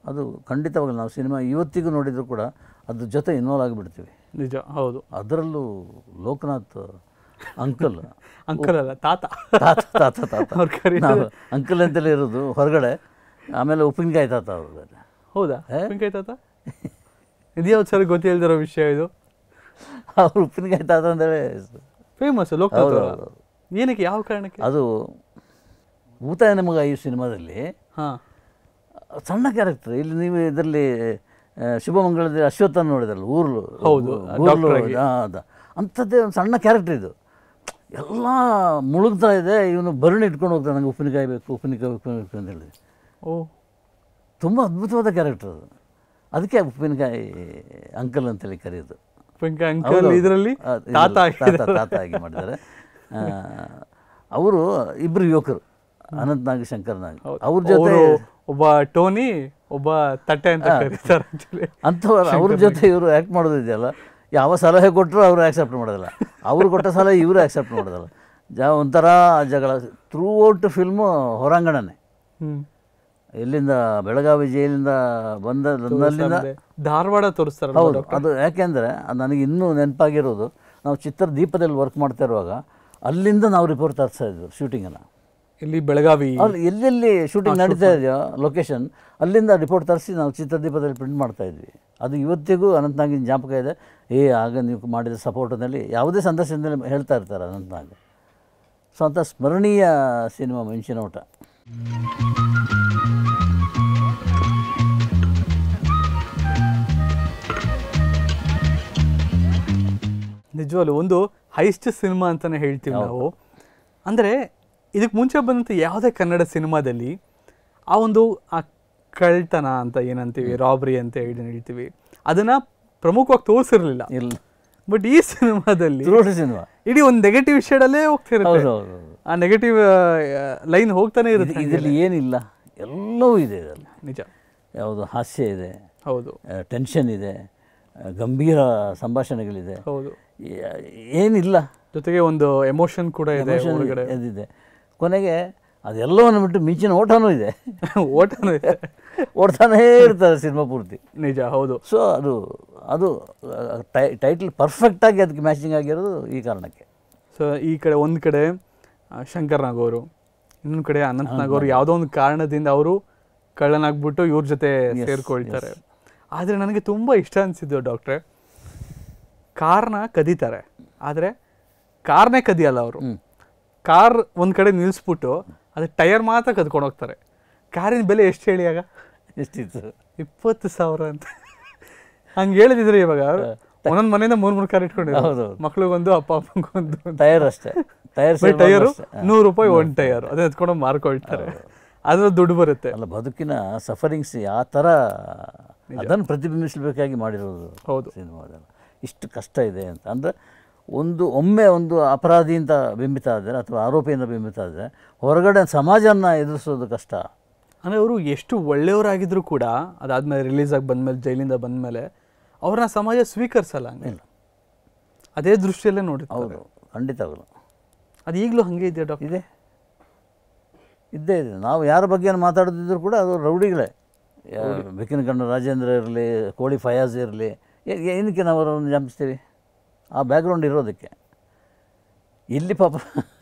ಅದು ಖಂಡಿತವಾಗಲಿ ನಾವು ಸಿನಿಮಾ ಇವತ್ತಿಗೂ ನೋಡಿದರೂ ಕೂಡ ಅದ್ರ ಜೊತೆ ಇನ್ವಾಲ್ವ್ ಆಗಿಬಿಡ್ತೀವಿ. ನಿಜ, ಹೌದು. ಅದರಲ್ಲೂ ಲೋಕನಾಥ್ ಅಂಕಲ್ ಅಲ್ಲ ತಾತ ನಾವು ಅಂಕಲ್ ಅಂತಲೇ ಇರೋದು ಹೊರಗಡೆ. ಆಮೇಲೆ ಉಪ್ಪಿನಕಾಯಿ ತಾತ ಅವರು. ಹೌದಾ? ಉಪ್ಪಿನಕಾಯಿ ತಾತ ಇದ್ಯಾವ್ದು ಸರಿ ಗೊತ್ತಿಲ್ದಿರೋ ವಿಷಯ ಇದು. ಅವ್ರು ಉಪ್ಪಿನಕಾಯಿ ತಾತ ಅಂತೇಳಿ ಫೇಮಸ್ ಲೋಕನಾಥ್. ಏನಕ್ಕೆ, ಯಾವ ಕಾರಣಕ್ಕೆ? ಅದು ಭೂತಾಯನ ಮಗ ಈ ಸಿನಿಮಾದಲ್ಲಿ ಸಣ್ಣ ಕ್ಯಾರೆಕ್ಟರ್. ಇಲ್ಲಿ ನೀವು ಇದರಲ್ಲಿ ಶುಭಮಂಗಳದಲ್ಲಿ ಅಶ್ವತ್ಥ ನೋಡಿದ್ರಲ್ಲ, ಊರ್ಲು. ಹೌದು, ಅಂಥದ್ದೇ ಒಂದು ಸಣ್ಣ ಕ್ಯಾರೆಕ್ಟರ್ ಇದು. ಎಲ್ಲ ಮುಳುಗ್ತಾ ಇದೆ, ಇವನು ಭರಣಿ ಇಟ್ಕೊಂಡು ಹೋಗ್ತಾನೆ, ನನಗೆ ಉಪ್ಪಿನಕಾಯಿ ಬೇಕು, ಉಪ್ಪಿನಕಾಯಿ ಬೇಕು ಅಂತ ಹೇಳಿ. ಓ, ತುಂಬ ಅದ್ಭುತವಾದ ಕ್ಯಾರೆಕ್ಟರ್ ಅದು. ಅದಕ್ಕೆ ಉಪ್ಪಿನಕಾಯಿ ಅಂಕಲ್ ಅಂತೇಳಿ ಕರೆಯೋದು. ಇದರಲ್ಲಿ ತಾತ ಆಗಿ ಮಾಡಿದ್ದಾರೆ. ಅವರು ಇಬ್ಬರು ಯುವಕರು, ಅನಂತ್ ನಾಗ್, ಶಂಕರ್ ನಾಗ್. ಅವ್ರ ಜೊತೆ ಒಬ್ಬ ಟೋನಿ, ಒಬ್ಬ ತಟ್ಟೆ ಅಂತ ಕರೀತಾರೆ ಅಂಥವ್ರು. ಅವ್ರ ಜೊತೆ ಇವರು ಆ್ಯಕ್ಟ್ ಮಾಡೋದಿದೆಯಲ್ಲ, ಯಾವ ಸಲಹೆ ಕೊಟ್ಟರು ಅವರು ಆ್ಯಕ್ಸೆಪ್ಟ್ ಮಾಡೋದಿಲ್ಲ, ಅವರು ಕೊಟ್ಟ ಸಲಹೆ ಇವರು ಆ್ಯಕ್ಸೆಪ್ಟ್ ಮಾಡೋದಿಲ್ಲ. ಒಂಥರ ಜಗಳ ಥ್ರೂ ಔಟ್ ಫಿಲ್ಮು. ಹೊರಾಂಗಣನೇ. ಎಲ್ಲಿಂದ ಬೆಳಗಾವಿ ಜೈಲಿಂದ ಬಂದಲ್ಲಿಂದ ಧಾರವಾಡ ತೋರಿಸ್ತಾರೆ. ಹೌದು, ಅದು ಯಾಕೆಂದರೆ ನನಗೆ ಇನ್ನೂ ನೆನಪಾಗಿರೋದು, ನಾವು ಚಿತ್ರದೀಪದಲ್ಲಿ ವರ್ಕ್ ಮಾಡ್ತಾ ಇರುವಾಗ ಅಲ್ಲಿಂದ ನಾವು ರಿಪೋರ್ಟ್ ತರಿಸ್ತಾ ಇದ್ವಿ ಶೂಟಿಂಗನ್ನು. ಇಲ್ಲಿ ಬೆಳಗಾವಿ ಅಲ್ಲಿ ಎಲ್ಲೆಲ್ಲಿ ಶೂಟಿಂಗ್ ನಡೀತಾ ಇದೆಯೋ ಲೊಕೇಶನ್, ಅಲ್ಲಿಂದ ರಿಪೋರ್ಟ್ ತರಿಸಿ ನಾವು ಚಿತ್ರದೀಪದಲ್ಲಿ ಪ್ರಿಂಟ್ ಮಾಡ್ತಾ ಇದ್ವಿ. ಅದು ಇವತ್ತಿಗೂ ಅನಂತನಾಗಿನ ಜ್ಞಾಪಕ ಇದೆ. ಆಗ ನೀವು ಮಾಡಿದ ಸಪೋರ್ಟ್ನಲ್ಲಿ ಯಾವುದೇ ಸಂದರ್ಶನದಲ್ಲಿ ಹೇಳ್ತಾ ಇರ್ತಾರೆ ಅನಂತನಾಗ್. ಸೊ ಅಂಥ ಸ್ಮರಣೀಯ ಸಿನಿಮಾ ಮೆಣಸಿನ ಊಟ. ನಿಜವಲ್ಲೂ ಒಂದು ಹೈಸ್ಟ್ ಸಿನಿಮಾ ಅಂತಲೇ ಹೇಳ್ತೀವಿ ನಾವು. ಅಂದರೆ ಇದಕ್ಕೆ ಮುಂಚೆ ಬಂದಂಥ ಯಾವುದೇ ಕನ್ನಡ ಸಿನಿಮಾದಲ್ಲಿ ಆ ಕಳ್ತನ ಅಂತ ಏನಂತೀವಿ, ರಾಬ್ರಿ ಅಂತ ಹೇಳ್ತೀವಿ, ಅದನ್ನು ಪ್ರಮುಖವಾಗಿ ತೋರಿಸಿರಲಿಲ್ಲ. ಇಲ್ಲ, ಬಟ್ ಈ ಸಿನಿಮಾದಲ್ಲಿ ಸಿನಿಮಾ ಇಡೀ ಒಂದು ನೆಗೆಟಿವ್ ಶೇಡಲ್ಲೇ ಹೋಗ್ತಿರುತ್ತೆ. ಆ ನೆಗೆಟಿವ್ ಲೈನ್ ಹೋಗ್ತಾನೆ ಇರುತ್ತೆ. ಇದರಲ್ಲಿ ಏನಿಲ್ಲ, ಎಲ್ಲವೂ ಇದೆ ಇದರಲ್ಲಿ. ನಿಜ. ಯಾವುದು ಹಾಸ್ಯ ಇದೆ, ಹೌದು, ಟೆನ್ಷನ್ ಇದೆ, ಗಂಭೀರ ಸಂಭಾಷಣೆಗಳಿದೆ, ಹೌದು, ಏನಿಲ್ಲ. ಜೊತೆಗೆ ಒಂದು ಎಮೋಷನ್ ಕೂಡ ಇದೆ, ಇದೆ. ಕೊನೆಗೆ ಅದೆಲ್ಲವನ್ನು ಬಿಟ್ಟು ಮಿಂಚಿನ ಓಟನೂ ಇದೆ. ಓಟನೂ ಇದೆ, ಓಡ್ತಾನೇ ಇರ್ತಾರೆ ಸಿನಿಮಾ ಪೂರ್ತಿ. ನಿಜ, ಹೌದು. ಸೊ ಅದು ಟೈಟಲ್ ಪರ್ಫೆಕ್ಟಾಗಿ ಅದಕ್ಕೆ ಮ್ಯಾಚಿಂಗ್ ಆಗಿರೋದು ಈ ಕಾರಣಕ್ಕೆ. ಸೊ ಈ ಕಡೆ ಒಂದು ಕಡೆ ಶಂಕರ್ ನಾಗ್ ಅವರು, ಇನ್ನೊಂದು ಕಡೆ ಅನಂತ್ ನಾಗ್ ಅವರು ಯಾವುದೋ ಒಂದು ಕಾರಣದಿಂದ ಅವರು ಕಳ್ಳನಾಗ್ಬಿಟ್ಟು ಇವ್ರ ಜೊತೆ ಸೇರ್ಕೊಳ್ತಾರೆ. ಆದರೆ ನನಗೆ ತುಂಬ ಇಷ್ಟ ಅನಿಸಿದ್ದು ಡಾಕ್ಟ್ರೆ, ಕಾರ್ನ ಕದೀತಾರೆ, ಆದರೆ ಕಾರ್ನೇ ಕದಿಯಲ್ಲ ಅವರು. ಕಾರ್ ಒಂದು ಕಡೆ ನಿಲ್ಲಿಸ್ಬಿಟ್ಟು ಅದು ಟೈರ್ ಮಾತ್ರ ಕದ್ಕೊಂಡು ಹೋಗ್ತಾರೆ. ಕಾರಿನ ಬೆಲೆ ಎಷ್ಟು ಹೇಳಿ? ಆಗ ಎಷ್ಟಿತ್ತು? 20,000 ಅಂತ. ಹಂಗೆ ಹೇಳಿದ್ರೆ ಇವಾಗ ಒಂದೊಂದು ಮನೆಯಿಂದ 3 ಕಾರ್ ಇಟ್ಕೊಂಡಿರೋ, ಮಕ್ಳಿಗೊಂದು, ಅಪ್ಪಂಗೊಂದು. ಟೈರ್ ಅಷ್ಟೇ, ಟೈರು 100 ರೂಪಾಯಿ ಒಂದು ಟೈರ್, ಅದನ್ನ ಎತ್ಕೊಂಡು ಮಾರ್ಕೊಳ್ತಾರೆ. ಅದ್ರ ದುಡ್ಡು ಬರುತ್ತೆ. ಅಲ್ಲ, ಬದುಕಿನ ಸಫರಿಂಗ್ಸ್ ಯಾವ ಥರ ಅದನ್ನು ಪ್ರತಿಬಿಂಬಿಸಬೇಕಾಗಿ ಮಾಡಿರೋದು. ಹೌದು, ಸಿನಿಮಾದಲ್ಲಿ ಇಷ್ಟು ಕಷ್ಟ ಇದೆ ಅಂತ. ಅಂದರೆ ಒಮ್ಮೆ ಒಂದು ಅಪರಾಧಿ ಅಂತ ಬಿಂಬಿತ ಆದರೆ ಅಥವಾ ಆರೋಪಿಯಿಂದ ಬಿಂಬಿತ ಆದರೆ ಹೊರಗಡೆ ಸಮಾಜನ ಎದುರಿಸೋದು ಕಷ್ಟ. ಅಂದರೆ ಅವರು ಎಷ್ಟು ಒಳ್ಳೆಯವರಾಗಿದ್ದರೂ ಕೂಡ ಅದಾದಮೇಲೆ ರಿಲೀಸ್ ಆಗಿ ಬಂದಮೇಲೆ, ಜೈಲಿಂದ ಬಂದಮೇಲೆ ಅವ್ರನ್ನ ಸಮಾಜ ಸ್ವೀಕರಿಸಲ್ಲ. ಹಂಗಿಲ್ಲ, ಅದೇ ದೃಷ್ಟಿಯಲ್ಲೇ ನೋಡಿ. ಹೌದು, ಖಂಡಿತವಾಗಲು ಅದು ಈಗಲೂ ಹಾಗೆ ಇದೆ ಡಾಕ್ಟರ್. ಇದ್ದೇ ಇದೆ. ನಾವು ಯಾರ ಬಗ್ಗೆ ಮಾತಾಡೋದಿದ್ರು ಕೂಡ ಅದು ರೌಡಿಗಳೇ. ಬೆಕ್ಕಿನ ಕಣ್ಣು ರಾಜೇಂದ್ರ ಇರಲಿ, ಕೋಳಿ ಫಯಾಜ್ ಇರಲಿ, ಏನಕ್ಕೆ ನಾವು ಅವರನ್ನು ಜಂಪಿಸ್ತೀವಿ? ಆ ಬ್ಯಾಕ್ಗ್ರೌಂಡ್ ಇರೋದಕ್ಕೆ. ಇಲ್ಲಿ ಪಾಪ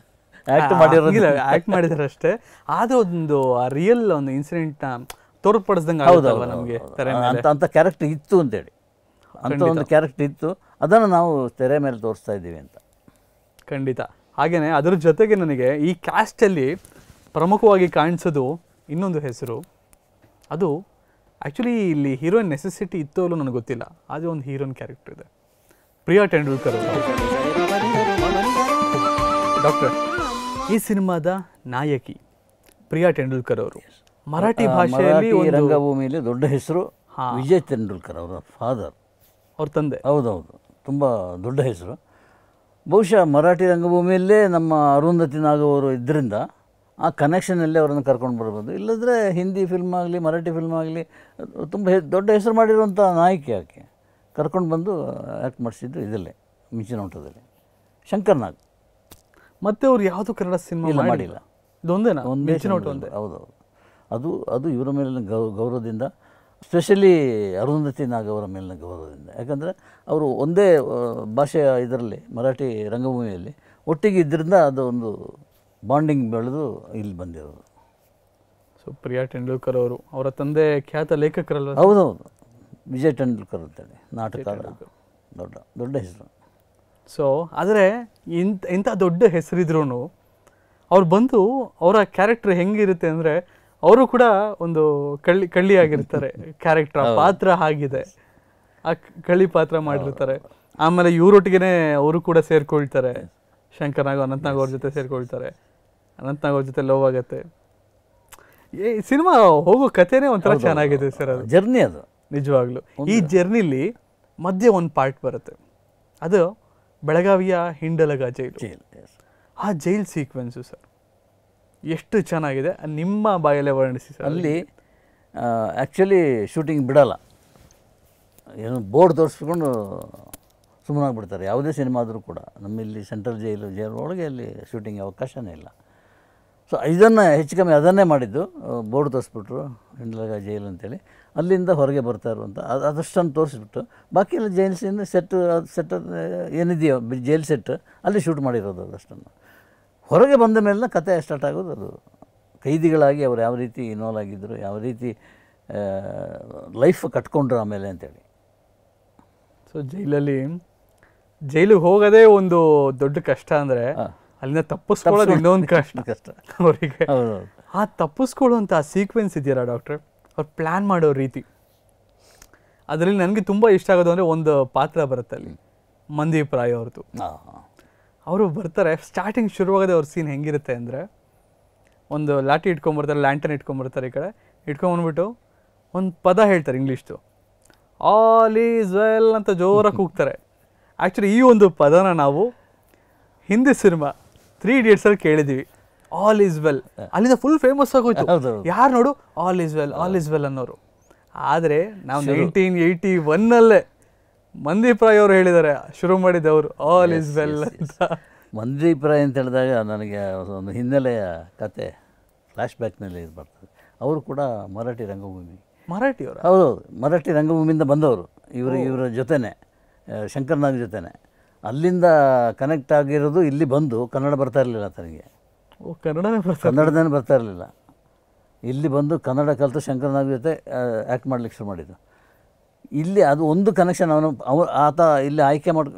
ಆ್ಯಕ್ಟ್ ಮಾಡಿದ್ದಾರೆ ಅಷ್ಟೇ. ಆದರೆ ಒಂದು ರಿಯಲ್ ಒಂದು ಇನ್ಸಿಡೆಂಟ್ನ ತೋರ್ಪಡಿಸ್ದಂಗೆ ಆಗುತ್ತಲ್ವ ನಮಗೆ. ಅಂಥ ಕ್ಯಾರೆಕ್ಟರ್ ಇತ್ತು ಅಂತೇಳಿ, ಅಂಥ ಒಂದು ಕ್ಯಾರೆಕ್ಟರ್ ಇತ್ತು, ಅದನ್ನು ನಾವು ತೆರೆ ಮೇಲೆ ತೋರಿಸ್ತಾ ಇದ್ದೀವಿ ಅಂತ. ಖಂಡಿತ. ಹಾಗೆಯೇ ಅದರ ಜೊತೆಗೆ ನನಗೆ ಈ ಕ್ಯಾಸ್ಟಲ್ಲಿ ಪ್ರಮುಖವಾಗಿ ಕಾಣಿಸೋದು ಇನ್ನೊಂದು ಹೆಸರು, ಅದು ಆ್ಯಕ್ಚುಲಿ ಇಲ್ಲಿ ಹೀರೋಯಿನ್ ನೆಸೆಸಿಟಿ ಇತ್ತೋ ಇಲ್ಲೋ ನನಗೆ ಗೊತ್ತಿಲ್ಲ, ಆದರೆ ಒಂದು ಹೀರೋಯಿನ್ ಕ್ಯಾರೆಕ್ಟರ್ ಇದೆ, ಪ್ರಿಯಾ ಟೆಂಡೂಲ್ಕರ್ ಅವರು. ಡಾಕ್ಟರ್, ಈ ಸಿನಿಮಾದ ನಾಯಕಿ ಪ್ರಿಯಾ ಟೆಂಡೂಲ್ಕರ್ ಅವರು ಮರಾಠಿ ಭಾಷೆಯಲ್ಲಿ ಮರಾಠಿ ರಂಗಭೂಮಿಯಲ್ಲಿ ದೊಡ್ಡ ಹೆಸರು. ವಿಜಯ್ ತೆಂಡೂಲ್ಕರ್ ಅವರ ಫಾದರ್, ಅವ್ರ ತಂದೆ. ಹೌದೌದು, ತುಂಬ ದೊಡ್ಡ ಹೆಸರು. ಬಹುಶಃ ಮರಾಠಿ ರಂಗಭೂಮಿಯಲ್ಲೇ ನಮ್ಮ ಅರುಂಧತಿ ನಾಗ್ ಅವರು ಇದ್ದರಿಂದ ಆ ಕನೆಕ್ಷನಲ್ಲಿ ಅವರನ್ನು ಕರ್ಕೊಂಡು ಬರ್ಬೋದು. ಇಲ್ಲದ್ರೆ ಹಿಂದಿ ಫಿಲ್ಮ್ ಆಗಲಿ ಮರಾಠಿ ಫಿಲ್ಮ್ ಆಗಲಿ ತುಂಬ ದೊಡ್ಡ ಹೆಸರು ಮಾಡಿರುವಂಥ ನಾಯಕಿ ಆಕೆ ಕರ್ಕೊಂಡು ಬಂದು ಆ್ಯಕ್ಟ್ ಮಾಡಿಸಿದ್ದು ಇದಲ್ಲೇ ಮಿಂಚಿನೋಟದಲ್ಲಿ. ಶಂಕರ್ ನಾಗ್ ಮತ್ತೆ ಅವ್ರು ಯಾವುದು ಕನ್ನಡ ಸಿನಿಮಾ ಇಲ್ಲ ಮಾಡಿಲ್ಲ, ಇದೊಂದೇನಾ? ಒಂದೇ ಒಂದೇ. ಹೌದೌದು, ಅದು ಇವರ ಮೇಲಿನ ಗೌರವದಿಂದ, ಸ್ಪೆಷಲಿ ಅರುಂಧತಿ ನಾಗ್ ಅವರ ಮೇಲಿನ ಗೌರವದಿಂದ. ಯಾಕಂದರೆ ಅವರು ಒಂದೇ ಭಾಷೆಯ ಇದರಲ್ಲಿ ಮರಾಠಿ ರಂಗಭೂಮಿಯಲ್ಲಿ ಒಟ್ಟಿಗೆ ಇದ್ದರಿಂದ ಅದು ಒಂದು ಬಾಂಡಿಂಗ್ ಬೆಳೆದು ಇಲ್ಲಿ ಬಂದಿರೋದು. ಸೊ ಪ್ರಿಯಾ ಟೆಂಡೂಲ್ಕರ್ ಅವರು, ಅವರ ತಂದೆ ಖ್ಯಾತ ಲೇಖಕರಲ್ವ? ಹೌದೌದು, ವಿಜಯ್ ಟೆಂಡೂಲ್ಕರ್ ಅಂತೇಳಿ ನಾಟಕಕಾರ ದೊಡ್ಡ ಹೆಸರು. ಸೊ ಆದರೆ ಇಂಥ ದೊಡ್ಡ ಹೆಸರಿದ್ರೂ ಅವ್ರು ಬಂದು ಅವರ ಕ್ಯಾರೆಕ್ಟರ್ ಹೆಂಗಿರುತ್ತೆ ಅಂದರೆ, ಅವರು ಕೂಡ ಒಂದು ಕಳ್ಳಿಯಾಗಿರ್ತಾರೆ ಕ್ಯಾರೆಕ್ಟರ್, ಪಾತ್ರ ಆಗಿದೆ, ಆ ಕಳ್ಳಿ ಪಾತ್ರ ಮಾಡಿರ್ತಾರೆ. ಆಮೇಲೆ ಇವರೊಟ್ಟಿಗೆ ಅವರು ಕೂಡ ಸೇರ್ಕೊಳ್ತಾರೆ, ಶಂಕರ್ ನಾಗ್ ಅನಂತ್ನಾಗ್ ಅವ್ರ ಜೊತೆ ಸೇರ್ಕೊಳ್ತಾರೆ, ಅನಂತ್ನಾಗ್ ಅವ್ರ ಜೊತೆ ಲವ್ ಆಗುತ್ತೆ. ಈ ಸಿನಿಮಾ ಹೋಗೋ ಕಥೆನೇ ಒಂಥರ ಚೆನ್ನಾಗಿದೆ ಸರ್, ಅದು ಜರ್ನಿ. ಅದು ನಿಜವಾಗ್ಲೂ ಈ ಜರ್ನಿಲಿ ಮಧ್ಯೆ ಒಂದು ಪಾರ್ಟ್ ಬರುತ್ತೆ, ಅದು ಬೆಳಗಾವಿಯ ಹಿಂಡಲಗ ಜೈಲು. ಆ ಜೈಲ್ ಸೀಕ್ವೆನ್ಸು ಸರ್ ಎಷ್ಟು ಚೆನ್ನಾಗಿದೆ, ನಿಮ್ಮ ಬಾಯಲ್ಲೇ ವರ್ಣಿಸಿ ಸರ್. ಅಲ್ಲಿ ಆ್ಯಕ್ಚುಲಿ ಶೂಟಿಂಗ್ ಬಿಡಲ್ಲ, ಏನು ಬೋರ್ಡ್ ತೋರಿಸ್ಕೊಂಡು ಸುಮ್ಮನಾಗ್ಬಿಡ್ತಾರೆ. ಯಾವುದೇ ಸಿನಿಮಾ ಆದರೂ ಕೂಡ ನಮ್ಮಲ್ಲಿ ಸೆಂಟ್ರಲ್ ಜೈಲು ಒಳಗೆ ಅಲ್ಲಿ ಶೂಟಿಂಗ್ ಅವಕಾಶನೇ ಇಲ್ಲ. ಸೊ ಇದನ್ನು ಹೆಚ್ಚು ಕಮ್ಮಿ ಅದನ್ನೇ ಮಾಡಿದ್ದು, ಬೋರ್ಡ್ ತೋರಿಸ್ಬಿಟ್ರು ಹಿಂಡಲಗ ಜೈಲು ಅಂತೇಳಿ, ಅಲ್ಲಿಂದ ಹೊರಗೆ ಬರ್ತಾ ಇರುವಂಥ ಅದಷ್ಟನ್ನು ತೋರಿಸ್ಬಿಟ್ಟು ಬಾಕಿ ಎಲ್ಲ ಜೈಲ್ಸಿಂದ ಸೆಟ್ ಏನಿದೆಯೋ ಜೈಲ್ ಸೆಟ್ ಅಲ್ಲಿ ಶೂಟ್ ಮಾಡಿರೋದು. ಅದಷ್ಟನ್ನು ಹೊರಗೆ ಬಂದ ಮೇಲೆ ಕತೆ ಸ್ಟಾರ್ಟ್ ಆಗೋದು. ಅದು ಕೈದಿಗಳಾಗಿ ಅವ್ರು ಯಾವ ರೀತಿ ಇನ್ವಾಲ್ವ್ ಆಗಿದ್ದರು, ಯಾವ ರೀತಿ ಲೈಫ್ ಕಟ್ಕೊಂಡ್ರು ಆಮೇಲೆ ಅಂತೇಳಿ. ಸೊ ಜೈಲಿಗೆ ಹೋಗೋದೇ ಒಂದು ದೊಡ್ಡ ಕಷ್ಟ ಅಂದರೆ, ಅಲ್ಲಿಂದ ತಪ್ಪಿಸ್ಕೊಳ್ಳೋದು ಇನ್ನೊಂದು ಕಷ್ಟ ಅವರಿಗೆ. ಆ ತಪ್ಪಿಸ್ಕೊಳ್ಳುವಂಥ ಸೀಕ್ವೆನ್ಸ್ ಇದೆಯಲ್ಲ ಡಾಕ್ಟ್ರೆ, ಅವ್ರು ಪ್ಲ್ಯಾನ್ ಮಾಡೋ ರೀತಿ, ಅದರಲ್ಲಿ ನನಗೆ ತುಂಬ ಇಷ್ಟ ಆಗೋದು ಅಂದರೆ ಒಂದು ಪಾತ್ರ ಬರುತ್ತೆ ಅಲ್ಲಿ, ಮಂದೀಪ್ ರಾಯ್ ಅವ್ರದ್ದು. ಅವರು ಬರ್ತಾರೆ, ಸ್ಟಾರ್ಟಿಂಗ್ ಶುರುವಾಗದೆ ಅವ್ರ ಸೀನ್ ಹೆಂಗಿರುತ್ತೆ ಅಂದರೆ, ಒಂದು ಲಾಠಿ ಇಟ್ಕೊಂಬರ್ತಾರೆ, ಲ್ಯಾಂಟನ್ ಇಟ್ಕೊಂಬರ್ತಾರೆ, ಈ ಕಡೆ ಇಟ್ಕೊಂಬಂದ್ಬಿಟ್ಟು ಒಂದು ಪದ ಹೇಳ್ತಾರೆ ಇಂಗ್ಲೀಷ್ದು, ಆಲ್ ಈಸ್ ವೆಲ್ ಅಂತ ಜೋರಾಗಿ ಕೂಗ್ತಾರೆ. ಆ್ಯಕ್ಚುಲಿ ಈ ಒಂದು ಪದನ ನಾವು ಹಿಂದಿ ಸಿನಿಮಾ 3 Idiots ಅಲ್ಲಿ ಕೇಳಿದ್ದೀವಿ, ಆಲ್ ಈಸ್ ವೆಲ್. ಅಲ್ಲಿಂದ ಫುಲ್ ಫೇಮಸ್ ಆಗೋಯ್ತು, ಯಾರು ನೋಡು ಆಲ್ ಈಸ್ ವೆಲ್ ಅನ್ನೋರು. ಆದರೆ ನಾವು 1981 ಮಂದೀಪ್ ರಾಯ್ ಅವರು ಹೇಳಿದ್ದಾರೆ, ಶುರು ಮಾಡಿದ್ದವರು ಆಲ್ ಈಸ್ ವೆಲ್ ಅಂತ. ಮಂದೀಪ್ ರಾಯ್ ಅಂತ ಹೇಳಿದಾಗ ನನಗೆ ಒಂದು ಹಿನ್ನೆಲೆಯ ಕತೆ ಫ್ಲ್ಯಾಶ್ ಬ್ಯಾಕ್ನಲ್ಲಿ ಇದು ಬರ್ತದೆ. ಅವರು ಕೂಡ ಮರಾಠಿ ರಂಗಭೂಮಿ, ಮರಾಠಿಯವರು. ಹೌದೌದು, ಮರಾಠಿ ರಂಗಭೂಮಿಯಿಂದ ಬಂದವರು. ಇವರ ಜೊತೆನೆ, ಶಂಕರ್ ನಾಗ್ ಜೊತೆನೆ ಅಲ್ಲಿಂದ ಕನೆಕ್ಟ್ ಆಗಿರೋದು. ಇಲ್ಲಿ ಬಂದು ಕನ್ನಡ ಬರ್ತಾ ಇರಲಿಲ್ಲ ತನಗೆ, ಕನ್ನಡನೇ ಬರ್ತಾ ಇರಲಿಲ್ಲ. ಇಲ್ಲಿ ಬಂದು ಕನ್ನಡ ಕಲಿತು ಶಂಕರ್ ನಾಗ್ ಜೊತೆ ಆ್ಯಕ್ಟ್ ಮಾಡ್ಲಿಕ್ಕೆ ಶುರು ಮಾಡಿದ್ದು. ಇಲ್ಲಿ ಅದು ಒಂದು ಕನೆಕ್ಷನ್. ಆತ ಇಲ್ಲಿ ಆಯ್ಕೆ ಮಾಡಿ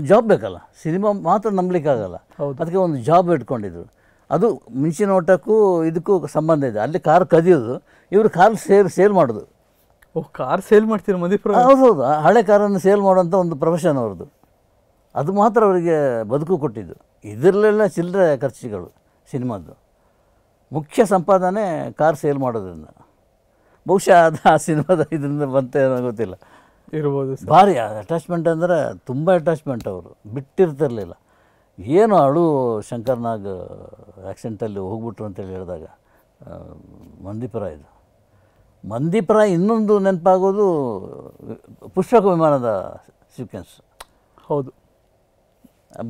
ಜಾಬ್ ಬೇಕಲ್ಲ, ಸಿನಿಮಾ ಮಾತ್ರ ನಂಬಲಿಕ್ಕಾಗಲ್ಲ, ಅದಕ್ಕೆ ಒಂದು ಜಾಬ್ ಇಟ್ಕೊಂಡಿದ್ರು. ಅದು ಮಿಂಚಿನೋಟಕ್ಕೂ ಇದಕ್ಕೂ ಸಂಬಂಧ ಇದೆ. ಅಲ್ಲಿ ಕಾರ್ ಕದಿಯೋದು, ಇವರು ಕಾರ್ ಸೇಲ್ ಮಾಡೋದು. ಕಾರ್ ಸೇಲ್ ಮಾಡ್ತೀರ ಮಂದೀಪ್ ರಾಯ್? ಹೌದೌದು, ಹಳೆ ಕಾರನ್ನು ಸೇಲ್ ಮಾಡೋಂಥ ಒಂದು ಪ್ರೊಫೆಷನ್ ಅವ್ರದ್ದು. ಅದು ಮಾತ್ರ ಅವರಿಗೆ ಬದುಕು ಕೊಟ್ಟಿದ್ದು. ಇದರಲ್ಲೆಲ್ಲ ಚಿಲ್ಲರೆ ಖರ್ಚುಗಳು ಸಿನಿಮಾದ್ದು. ಮುಖ್ಯ ಸಂಪಾದನೆ ಕಾರ್ ಸೇಲ್ ಮಾಡೋದ್ರಿಂದ. ಬಹುಶಃ ಅದು ಆ ಸಿನಿಮಾದ ಇದರಿಂದ ಬಂತೆ ಅನ್ನೋ ಗೊತ್ತಿಲ್ಲ, ಇರ್ಬೋದು. ಭಾರಿ ಅಟ್ಯಾಚ್ಮೆಂಟ್ ಅಂದರೆ ತುಂಬ ಅಟ್ಯಾಚ್ಮೆಂಟ್. ಅವರು ಬಿಟ್ಟಿರ್ತಿರ್ಲಿಲ್ಲ. ಏನು ಅಳು ಶಂಕರ್ ನಾಗ್ ಆ್ಯಕ್ಸಿಡೆಂಟಲ್ಲಿ ಹೋಗ್ಬಿಟ್ರು ಅಂತೇಳಿ ಹೇಳಿದಾಗ ಮಂದೀಪ್ ರಾಯ್ ಇನ್ನೊಂದು ನೆನಪಾಗೋದು ಪುಷ್ಪಕ ವಿಮಾನದ ಸೀಕ್ವೆನ್ಸ್. ಹೌದು,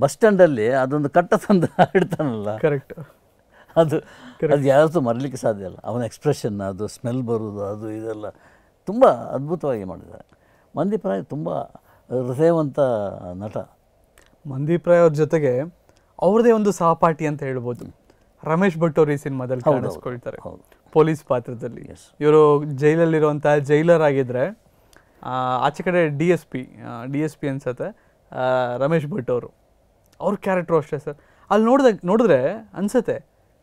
ಬಸ್ ಸ್ಟ್ಯಾಂಡಲ್ಲಿ ಅದೊಂದು ಕಟ್ಟ ತಂದು ಇಡ್ತಾನಲ್ಲ, ಕರೆಕ್ಟ್. ಅದು ಯಾವತ್ತೂ ಮರಲಿಕ್ಕೆ ಸಾಧ್ಯ ಇಲ್ಲ. ಅವನ ಎಕ್ಸ್ಪ್ರೆಷನ್, ಅದು ಸ್ಮೆಲ್ ಬರೋದು, ಅದು ಇದೆಲ್ಲ ತುಂಬ ಅದ್ಭುತವಾಗಿ ಮಾಡಿದ್ದಾರೆ. ಮಂದೀಪ್ ರಾಯ್ ತುಂಬ ಹೃದಯವಂತ ನಟ. ಮಂದೀಪ್ ರಾಯ್ ಅವ್ರ ಜೊತೆಗೆ ಅವ್ರದೇ ಒಂದು ಸಹಪಾಠಿ ಅಂತ ಹೇಳ್ಬೋದು. ರಮೇಶ್ ಭಟ್ ಅವರು ಈ ಸಿನಿಮಾದಲ್ಲಿ ಕಾಣಿಸ್ಕೊಳ್ತಾರೆ ಪೊಲೀಸ್ ಪಾತ್ರದಲ್ಲಿ. ಇವರು ಜೈಲಲ್ಲಿರುವಂಥ ಜೈಲರ್ ಆಗಿದ್ದರೆ, ಆಚೆ ಕಡೆ ಡಿ ಎಸ್ ಪಿ ಅನ್ಸುತ್ತೆ ರಮೇಶ್ ಭಟ್ ಅವರು. ಅವ್ರ ಕ್ಯಾರೆಕ್ಟ್ರು ಅಷ್ಟೇ ಸರ್. ಅಲ್ಲಿ ನೋಡಿದ್ರೆ ಅನ್ಸುತ್ತೆ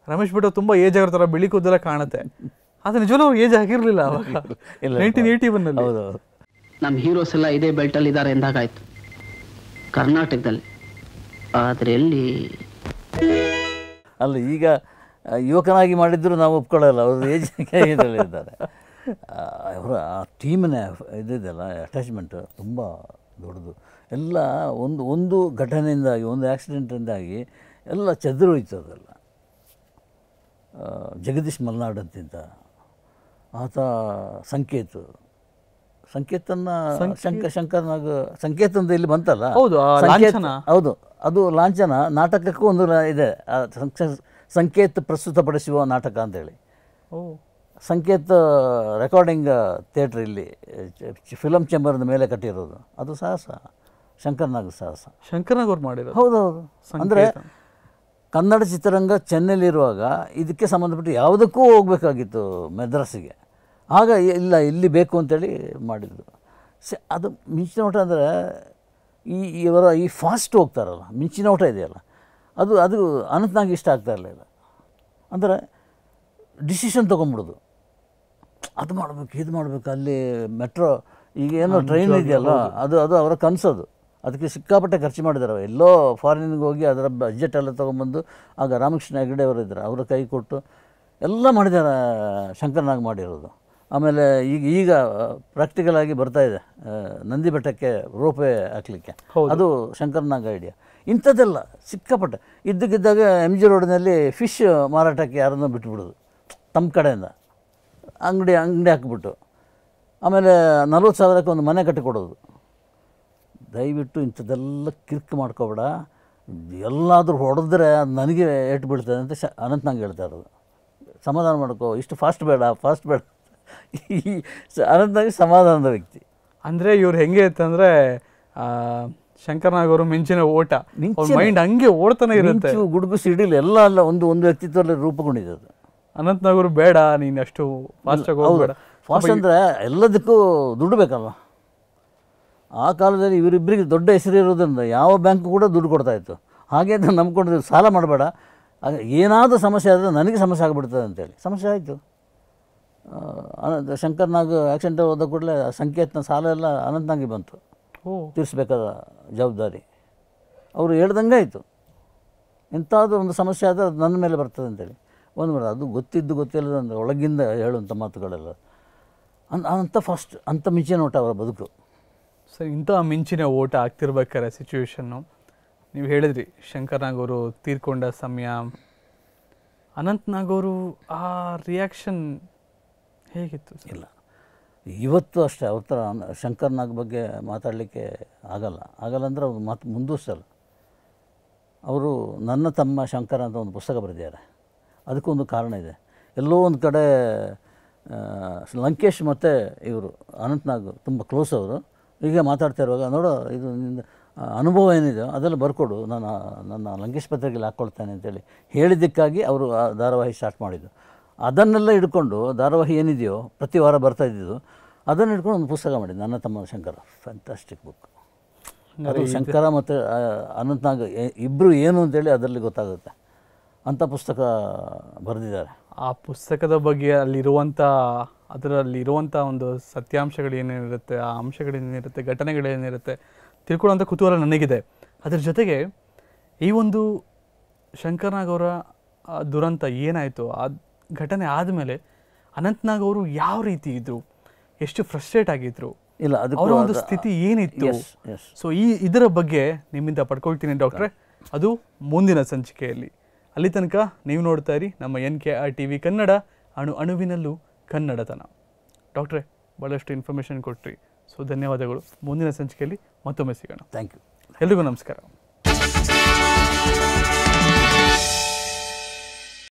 ರಮೇಶ್ ಭಟ್ ತುಂಬ ಏಜ್ ಆಗಿರೋ ಥರ ಬಿಳಿ ಕೂದಲೆಲ್ಲ ಕಾಣುತ್ತೆ. ಅದು ನಿಜವೂ ಏಜ್ ಆಗಿರಲಿಲ್ಲ ಅವಾಗ, 1981 ಹೌದು. ನಮ್ಮ ಹೀರೋಸ್ ಎಲ್ಲ ಇದೇ ಬೆಲ್ಟಲ್ಲಿ ಇದ್ದಾರೆ ಎಂದಾಗಾಯ್ತು ಕರ್ನಾಟಕದಲ್ಲಿ. ಆದರೆ ಎಲ್ಲಿ ಅಲ್ಲ, ಈಗ ಯುವಕನಾಗಿ ಮಾಡಿದ್ರು ನಾವು ಒಪ್ಕೊಳ್ಳಲ್ಲ, ಅವರು ಏಜ್ ಇದರಲ್ಲಿದ್ದಾರೆ. ಅವರ ಆ ಟೀಮಿನ ಇದಿದೆಯಲ್ಲ ಅಟ್ಯಾಚ್ಮೆಂಟು ತುಂಬ ದೊಡ್ಡದು. ಎಲ್ಲ ಒಂದು ಘಟನೆಯಿಂದಾಗಿ, ಒಂದು ಆಕ್ಸಿಡೆಂಟಿಂದಾಗಿ ಎಲ್ಲ ಚೆದರು ಹೋಯ್ತು ಅದೆಲ್ಲ. ಜಗದೀಶ್ ಮಲ್ನಾಡ್ ಅಂತಿದ್ದ ಆತ, ಸಂಕೇತನ ಶಂಕರ್ನಾಗ್ ಸಂಕೇತ ಅಂತ ಇಲ್ಲಿ ಬಂತಲ್ಲ, ಹೌದು, ಅದು ಲಾಂಛನ ನಾಟಕಕ್ಕೂ ಒಂದು ಇದೆ, ಸಂಕೇತ ಪ್ರಸ್ತುತಪಡಿಸುವ ನಾಟಕ ಅಂತೇಳಿ. ಸಂಕೇತ ರೆಕಾರ್ಡಿಂಗ್ ಥಿಯೇಟ್ರ್ ಇಲ್ಲಿ ಫಿಲಮ್ ಚೇಂಬರ್ನ ಮೇಲೆ ಕಟ್ಟಿರೋದು. ಅದು ಸಾಹಸ, ಶಂಕರ್ನಾಗ್ ಸಾಹಸ, ಶಂಕರ್ನಾಗ್ ಅವ್ರು ಮಾಡಿರೋದು. ಹೌದೌದು. ಅಂದರೆ ಕನ್ನಡ ಚಿತ್ರರಂಗ ಚೆನ್ನೈಲಿರುವಾಗ ಇದಕ್ಕೆ ಸಂಬಂಧಪಟ್ಟು ಯಾವುದಕ್ಕೂ ಹೋಗಬೇಕಾಗಿತ್ತು ಮೆದ್ರಾಸಿಗೆ. ಆಗ ಇಲ್ಲ, ಇಲ್ಲಿ ಬೇಕು ಅಂತೇಳಿ ಮಾಡಿದ್ರು. ಅದು ಮಿಂಚಿನ ಓಟ ಅಂದರೆ ಇವರ ಈ ಫಾಸ್ಟ್ ಹೋಗ್ತಾರಲ್ಲ, ಮಿಂಚಿನ ಓಟ ಇದೆಯಲ್ಲ, ಅದು ಅನಂತನಾಗ್ ಇಷ್ಟ ಆಗ್ತಾ ಇರಲಿಲ್ಲ. ಅಂದರೆ ಡಿಸಿಷನ್ ತೊಗೊಂಬಿಡೋದು, ಅದು ಮಾಡಬೇಕು, ಇದು ಮಾಡಬೇಕು, ಅಲ್ಲಿ ಮೆಟ್ರೋ ಈಗ ಏನೋ ಟ್ರೈನ್ ಇದೆಯಲ್ಲ, ಅದು ಅವರ ಕನಸದು. ಅದಕ್ಕೆ ಸಿಕ್ಕಾಪಟ್ಟೆ ಖರ್ಚು ಮಾಡಿದ್ದಾರೆ. ಎಲ್ಲೋ ಫಾರಿನ್ಗೆ ಹೋಗಿ ಅದರ ಬಜೆಟ್ ಎಲ್ಲ ತೊಗೊಂಬಂದು, ಆಗ ರಾಮಕೃಷ್ಣ ಹೆಗಡೆ ಅವರು ಇದ್ದಾರೆ, ಅವರ ಕೈ ಕೊಟ್ಟು ಎಲ್ಲ ಮಾಡಿದ್ದಾರೆ ಶಂಕರ್ನಾಗ್ ಮಾಡಿರೋದು. ಆಮೇಲೆ ಈಗ ಪ್ರಾಕ್ಟಿಕಲ್ ಆಗಿ ಬರ್ತಾಯಿದೆ ನಂದಿ ಬೆಟ್ಟಕ್ಕೆ ರೋಪೇ ಹಾಕಲಿಕ್ಕೆ, ಅದು ಶಂಕರ್ನಾಗ್ ಐಡಿಯಾ. ಇಂಥದ್ದೆಲ್ಲ ಸಿಕ್ಕಾಪಟ್ಟೆ ಇದ್ದಕ್ಕಿದ್ದಾಗ MG ರೋಡ್ನಲ್ಲಿ ಫಿಶ್ ಮಾರಾಟಕ್ಕೆ ಯಾರನ್ನೂ ಬಿಟ್ಬಿಡೋದು ತಮ್ಮ ಕಡೆಯಿಂದ, ಅಂಗಡಿ ಹಾಕಿಬಿಟ್ಟು, ಆಮೇಲೆ 40,000ಕ್ಕೆ ಒಂದು ಮನೆ ಕಟ್ಟಿಕೊಡೋದು. ದಯವಿಟ್ಟು ಇಂಥದ್ದೆಲ್ಲ ಕಿರ್ಕ್ ಮಾಡ್ಕೋಬೇಡ, ಎಲ್ಲಾದರೂ ಹೊಡೆದ್ರೆ ಅದು ನನಗೆ ಏಟು ಬೀಳ್ತದೆ ಅಂತ ಅನಂತನಾಗ್ ಹೇಳ್ತಾ ಇರೋದು. ಸಮಾಧಾನ ಮಾಡ್ಕೋ, ಇಷ್ಟು ಫಾಸ್ಟ್ ಬೇಡ. ಈ ಅನಂತನಾಗ್ ಸಮಾಧಾನದ ವ್ಯಕ್ತಿ. ಅಂದರೆ ಇವ್ರು ಹೆಂಗೆ ಅಂತಂದರೆ ಶಂಕರ್ನಾಗ್ ಅವರು ಮಿಂಚಿನ ಓಟ, ಮೈಂಡ್ ಹಂಗೆ ಓಡ್ತಾನೆ ಇರುತ್ತೆ, ಗುಡುಗು ಸಿಡಿಲು ಎಲ್ಲ ಅಲ್ಲ, ಒಂದು ವ್ಯಕ್ತಿತ್ವದಲ್ಲಿ ರೂಪುಗೊಂಡಿದೆ ಅದು. ಅನಂತನಾಗ್ ಅವರು ಬೇಡ, ನೀನು ಅಷ್ಟು ಫಾಸ್ಟಾಗಿ ಹೋಗಬೇಡ. ಫಾಸ್ಟ್ ಅಂದರೆ ಎಲ್ಲದಕ್ಕೂ ದುಡ್ಡು ಬೇಕಲ್ವ. ಆ ಕಾಲದಲ್ಲಿ ಇವರಿಬ್ಬರಿಗೆ ದೊಡ್ಡ ಹೆಸರು ಇರೋದ್ರಿಂದ ಯಾವ ಬ್ಯಾಂಕು ಕೂಡ ದುಡ್ಡು ಕೊಡ್ತಾಯಿತ್ತು. ಹಾಗೆ ಅಂತ ನಂಬ್ಕೊಂಡಿದ್ರು, ಸಾಲ ಮಾಡಬೇಡ, ಏನಾದರೂ ಸಮಸ್ಯೆ ಆದರೆ ನನಗೆ ಸಮಸ್ಯೆ ಆಗಿಬಿಡ್ತದೆ ಅಂತೇಳಿ. ಸಮಸ್ಯೆ ಆಯಿತು. ಶಂಕರ್ನಾಗ್ ಆಕ್ಸಿಡೆಂಟ್ ಹೋದ ಕೂಡಲೇ ಸಂಕೇತನ ಸಾಲ ಎಲ್ಲ ಅನಂತನಾಗಿ ಬಂತು, ತೀರಿಸ್ಬೇಕಾದ ಜವಾಬ್ದಾರಿ ಅವರು ಹೇಳ್ದಂಗೆ ಆಯಿತು. ಎಂಥಾದ್ರೂ ಒಂದು ಸಮಸ್ಯೆ ಆದರೆ ಅದು ನನ್ನ ಮೇಲೆ ಬರ್ತದೆ ಅಂತೇಳಿ ಅದು ಗೊತ್ತಿಲ್ಲದ ಅಂದರೆ ಒಳಗಿಂದ ಹೇಳುವಂಥ ಮಾತುಗಳೆಲ್ಲ ಅಂಥ ಮಿಂಚಿನ ಓಟ ಅವರ ಬದುಕು. ಸರ್, ಇಂಥ ಮಿಂಚಿನ ಓಟ ಆಗ್ತಿರ್ಬೇಕಾರೆ ಸಿಚುವೇಶನ್ನು ನೀವು ಹೇಳಿದ್ರಿ, ಶಂಕರ್ನಾಗ್ ಅವರು ತೀರ್ಕೊಂಡ ಸಮಯ, ಅನಂತನಾಗ್ ಅವರು ಆ ರಿಯಾಕ್ಷನ್ ಹೇಗಿತ್ತು? ಇಲ್ಲ, ಇವತ್ತು ಅಷ್ಟೇ ಅವ್ರ ಥರ ಶಂಕರ್ನಾಗ್ ಬಗ್ಗೆ ಮಾತಾಡಲಿಕ್ಕೆ ಆಗಲ್ಲ ಅಂದರೆ ಅವ್ರು ಮಾತು ಮುಂದುವರ್ಸಲ್ಲ. ಅವರು ನನ್ನ ತಮ್ಮ ಶಂಕರ ಅಂತ ಒಂದು ಪುಸ್ತಕ ಬರೆದಿದ್ದಾರೆ. ಅದಕ್ಕೊಂದು ಕಾರಣ ಇದೆ. ಎಲ್ಲೋ ಒಂದು ಕಡೆ ಲಂಕೇಶ್ ಮತ್ತು ಇವರು ಅನಂತನಾಗ್ ತುಂಬ ಕ್ಲೋಸ್. ಅವರು ಹೀಗೆ ಮಾತಾಡ್ತಾ ಇರುವಾಗ, ನೋಡೋ ಇದು ನಿನ್ನ ಅನುಭವ ಏನಿದೆ ಅದೆಲ್ಲ ಬರ್ಕೊಡು, ನನ್ನ ಲಂಕೇಶ್ ಪತ್ರಿಕೆಯಲ್ಲಿ ಹಾಕ್ಕೊಳ್ತೇನೆ ಅಂತೇಳಿ ಹೇಳಿದ್ದಕ್ಕಾಗಿ ಅವರು ಆ ಧಾರಾವಾಹಿ ಸ್ಟಾರ್ಟ್ ಮಾಡಿದ್ದು. ಅದನ್ನೆಲ್ಲ ಹಿಡ್ಕೊಂಡು ಧಾರಾವಾಹಿ ಏನಿದೆಯೋ ಪ್ರತಿ ವಾರ ಬರ್ತಾ ಇದ್ದಿದ್ದು, ಅದನ್ನು ಹಿಡ್ಕೊಂಡು ಒಂದು ಪುಸ್ತಕ ಮಾಡಿದ್ದು, ನನ್ನ ತಮ್ಮ ಶಂಕರ. Fantastic book. ಅದು ಶಂಕರ ಮತ್ತು ಅನಂತನಾಗ್ ಇಬ್ಬರು ಏನು ಅಂತೇಳಿ ಅದರಲ್ಲಿ ಗೊತ್ತಾಗುತ್ತೆ. ಅಂಥ ಪುಸ್ತಕ ಬರೆದಿದ್ದಾರೆ. ಆ ಪುಸ್ತಕದ ಬಗ್ಗೆ ಅದರಲ್ಲಿರುವಂಥ ಒಂದು ಸತ್ಯಾಂಶಗಳೇನೇನಿರುತ್ತೆ, ಆ ಅಂಶಗಳೇನಿರುತ್ತೆ, ಘಟನೆಗಳೇನಿರುತ್ತೆ ತಿಳ್ಕೊಳ್ಳೋಂಥ ಕುತೂಹಲ ನನಗಿದೆ. ಅದ್ರ ಜೊತೆಗೆ ಈ ಒಂದು ಶಂಕರ್ನಾಗ್ ಅವರ ದುರಂತ ಏನಾಯಿತು, ಆ ಘಟನೆ ಆದಮೇಲೆ ಅನಂತನಾಗ್ ಅವರು ಯಾವ ರೀತಿ ಇದ್ದರು, ಎಷ್ಟು ಫ್ರಸ್ಟ್ರೇಟ್ ಆಗಿದ್ರು, ಇಲ್ಲ ಅವರ ಒಂದು ಸ್ಥಿತಿ ಏನಿತ್ತು, ಸೊ ಇದರ ಬಗ್ಗೆ ನಿಮ್ಮಿಂದ ಪಡ್ಕೊಳ್ತೀನಿ ಡಾಕ್ಟ್ರೆ. ಅದು ಮುಂದಿನ ಸಂಚಿಕೆಯಲ್ಲಿ. ಅಲ್ಲಿ ತನಕ ನೀವು ನೋಡ್ತಾ ಇರಿ ನಮ್ಮ NKR TV ಕನ್ನಡ, ಅಣುವಿನಲ್ಲೂ ಕನ್ನಡತನ. ಡಾಕ್ಟ್ರೆ, ಭಾಳಷ್ಟು ಇನ್ಫಾರ್ಮೇಷನ್ ಕೊಟ್ರಿ, ಸೊ ಧನ್ಯವಾದಗಳು. ಮುಂದಿನ ಸಂಚಿಕೆಯಲ್ಲಿ ಮತ್ತೊಮ್ಮೆ ಸಿಗೋಣ. Thank you. ಎಲ್ರಿಗೂ ನಮಸ್ಕಾರ.